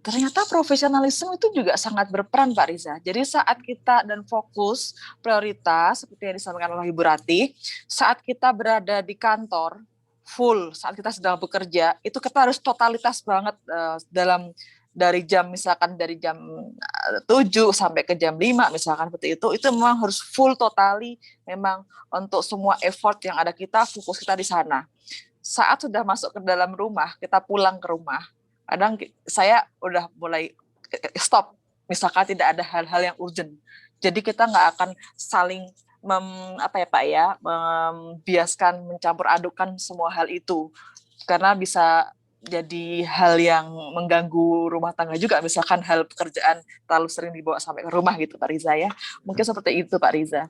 ternyata profesionalisme itu juga sangat berperan Pak Riza. Jadi saat kita dan fokus prioritas, seperti yang disampaikan oleh Ibu Rati, saat kita berada di kantor, full saat kita sedang bekerja itu kita harus totalitas banget dari jam 7 sampai ke jam 5 misalkan seperti itu memang harus full totali memang untuk semua effort yang ada kita fokus kita di sana. Saat sudah masuk ke dalam rumah, kita pulang ke rumah, kadang saya udah mulai stop misalkan tidak ada hal-hal yang urgent. Jadi kita nggak akan saling membiaskan mencampur adukan semua hal itu karena bisa jadi hal yang mengganggu rumah tangga juga, misalkan hal pekerjaan terlalu sering dibawa sampai ke rumah gitu Pak Riza ya. Mungkin seperti itu Pak Riza.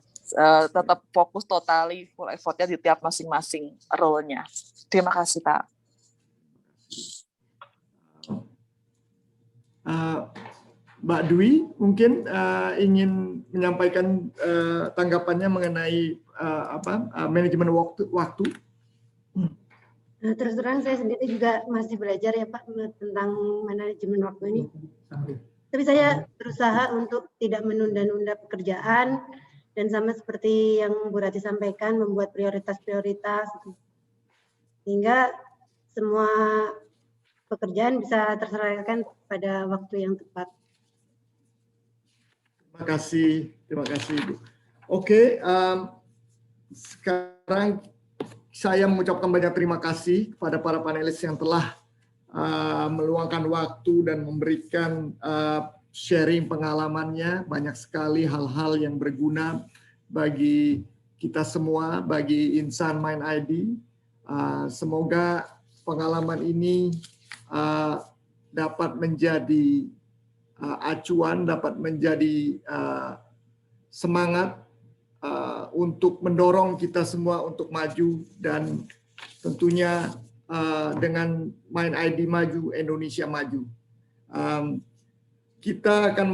Tetap fokus totally full effortnya di tiap masing-masing role-nya. Terima kasih Pak. Mbak Dwi mungkin ingin menyampaikan tanggapannya mengenai manajemen waktu. Terus terang saya sendiri juga masih belajar ya Pak tentang manajemen waktu ini. Tapi saya berusaha untuk tidak menunda-nunda pekerjaan dan sama seperti yang Bu Rati sampaikan, membuat prioritas-prioritas sehingga semua pekerjaan bisa terselesaikan pada waktu yang tepat. Terima kasih Ibu. Oke, sekarang saya mengucapkan banyak terima kasih kepada para panelis yang telah meluangkan waktu dan memberikan sharing pengalamannya. Banyak sekali hal-hal yang berguna bagi kita semua, bagi Insan Mind ID. Semoga pengalaman ini dapat menjadi acuan, dapat menjadi semangat untuk mendorong kita semua untuk maju, dan tentunya dengan Mind ID maju, Indonesia maju. Kita akan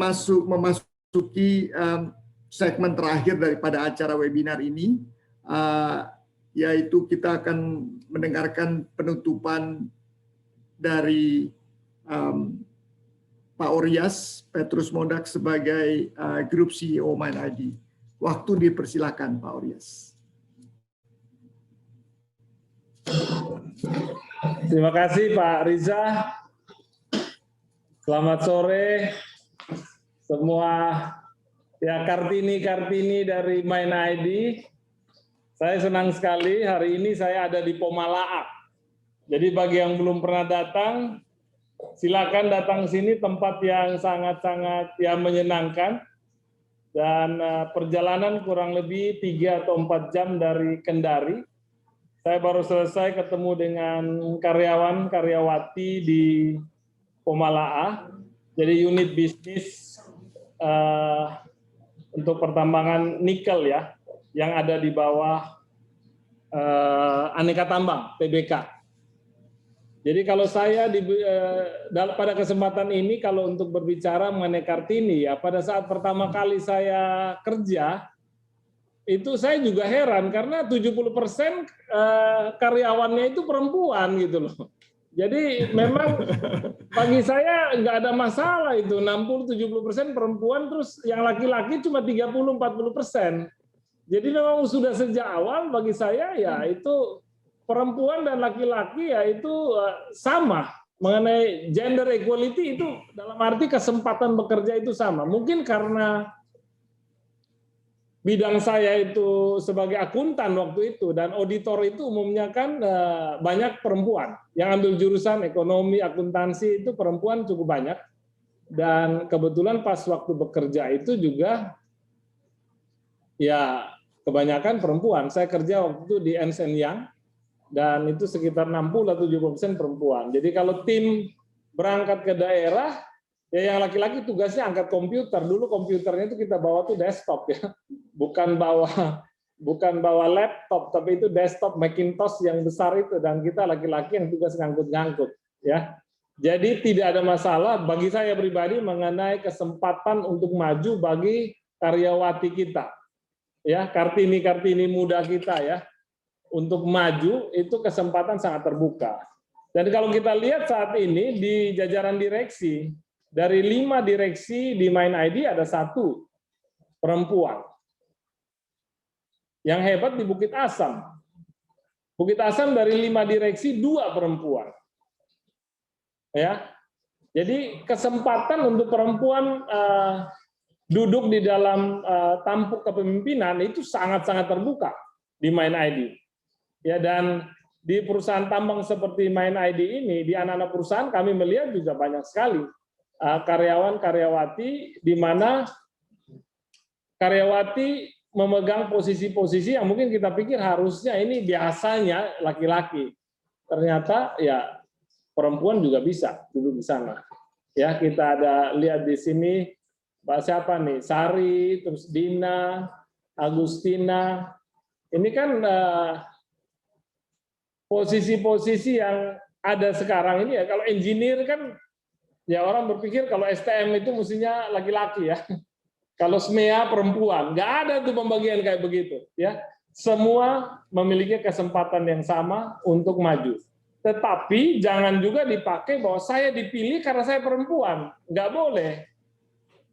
memasuki segmen terakhir daripada acara webinar ini, yaitu kita akan mendengarkan penutupan dari Pak Oryas Petrus Modak sebagai Grup CEO Mind ID. Waktu dipersilakan Pak Oryas. Terima kasih Pak Riza. Selamat sore semua ya, Kartini dari Mind ID. Saya senang sekali hari ini saya ada di Pomalaak. Jadi bagi yang belum pernah datang, silakan datang sini, tempat yang sangat-sangat menyenangkan, dan perjalanan kurang lebih 3 atau 4 jam dari Kendari. Saya baru selesai ketemu dengan karyawan-karyawati di Pomalaak, jadi unit bisnis untuk pertambangan nikel ya, yang ada di bawah Aneka Tambang TBK. Jadi kalau saya pada kesempatan ini, kalau untuk berbicara mengenai Kartini, ya pada saat pertama kali saya kerja, itu saya juga heran karena 70% karyawannya itu perempuan gitu loh. Jadi memang bagi saya nggak ada masalah itu, 60-70% perempuan, terus yang laki-laki cuma 30-40%. Jadi memang sudah sejak awal bagi saya ya itu perempuan dan laki-laki ya itu sama, mengenai gender equality itu dalam arti kesempatan bekerja itu sama. Mungkin karena bidang saya itu sebagai akuntan waktu itu, dan auditor itu umumnya kan banyak perempuan yang ambil jurusan ekonomi, akuntansi, itu perempuan cukup banyak. Dan kebetulan pas waktu bekerja itu juga ya kebanyakan perempuan. Saya kerja waktu itu di Ernst & Young, dan itu sekitar 60-70% perempuan. Jadi kalau tim berangkat ke daerah, ya yang laki-laki tugasnya angkat komputer. Dulu komputernya itu kita bawa tuh desktop ya, bukan bawa laptop, tapi itu desktop Macintosh yang besar itu, dan kita laki-laki yang tugas ngangkut-ngangkut ya. Jadi tidak ada masalah bagi saya pribadi mengenai kesempatan untuk maju bagi karyawati kita ya, Kartini muda kita ya. Untuk maju itu kesempatan sangat terbuka. Dan kalau kita lihat saat ini di jajaran direksi, dari 5 direksi di Mind ID ada 1 perempuan. Yang hebat di Bukit Asam. Bukit Asam dari 5 direksi 2 perempuan. Ya. Jadi kesempatan untuk perempuan duduk di dalam tampuk kepemimpinan itu sangat-sangat terbuka di Mind ID. Ya, dan di perusahaan tambang seperti Mind ID ini, di anak-anak perusahaan kami melihat juga banyak sekali karyawan-karyawati, di mana karyawati memegang posisi-posisi yang mungkin kita pikir harusnya ini biasanya laki-laki. Ternyata ya perempuan juga bisa duduk di sana. Ya, kita ada lihat di sini Pak siapa nih? Sari, terus Dina, Agustina. Ini kan posisi-posisi yang ada sekarang ini ya. Kalau engineer kan ya orang berpikir kalau STM itu mestinya laki-laki ya. Kalau SMEA perempuan, nggak ada tuh pembagian kayak begitu ya. Semua memiliki kesempatan yang sama untuk maju. Tetapi jangan juga dipakai bahwa saya dipilih karena saya perempuan. Nggak boleh.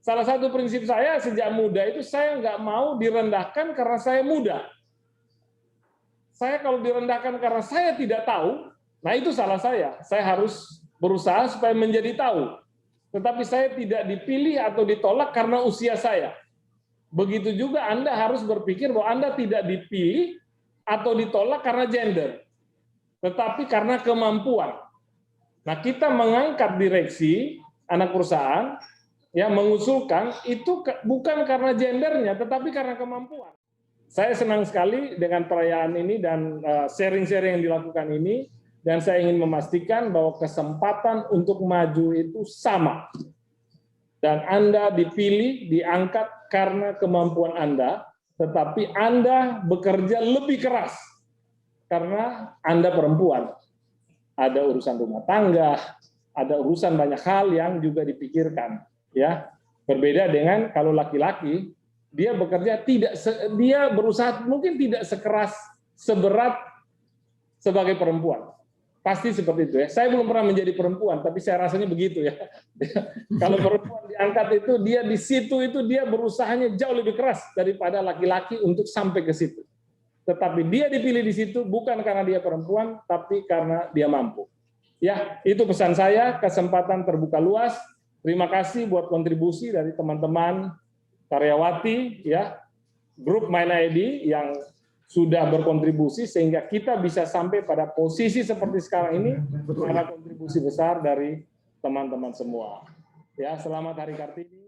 Salah satu prinsip saya sejak muda itu saya nggak mau direndahkan karena saya muda. Saya kalau direndahkan karena saya tidak tahu, nah itu salah saya. Saya harus berusaha supaya menjadi tahu. Tetapi saya tidak dipilih atau ditolak karena usia saya. Begitu juga Anda harus berpikir bahwa Anda tidak dipilih atau ditolak karena gender, tetapi karena kemampuan. Nah, kita mengangkat direksi anak perusahaan, ya mengusulkan itu bukan karena gendernya, tetapi karena kemampuan. Saya senang sekali dengan perayaan ini dan sharing-sharing yang dilakukan ini, dan saya ingin memastikan bahwa kesempatan untuk maju itu sama. Dan Anda dipilih, diangkat karena kemampuan Anda, tetapi Anda bekerja lebih keras karena Anda perempuan. Ada urusan rumah tangga, ada urusan banyak hal yang juga dipikirkan. Ya, berbeda dengan kalau laki-laki, dia bekerja dia berusaha mungkin tidak sekeras, seberat sebagai perempuan. Pasti seperti itu ya. Saya belum pernah menjadi perempuan, tapi saya rasanya begitu ya. Kalau perempuan diangkat itu dia di situ itu dia berusahanya jauh lebih keras daripada laki-laki untuk sampai ke situ. Tetapi dia dipilih di situ bukan karena dia perempuan, tapi karena dia mampu. Ya, itu pesan saya, kesempatan terbuka luas. Terima kasih buat kontribusi dari teman-teman karyawati ya, grup MindID yang sudah berkontribusi sehingga kita bisa sampai pada posisi seperti sekarang ini karena kontribusi besar dari teman-teman semua. Ya, selamat Hari Kartini.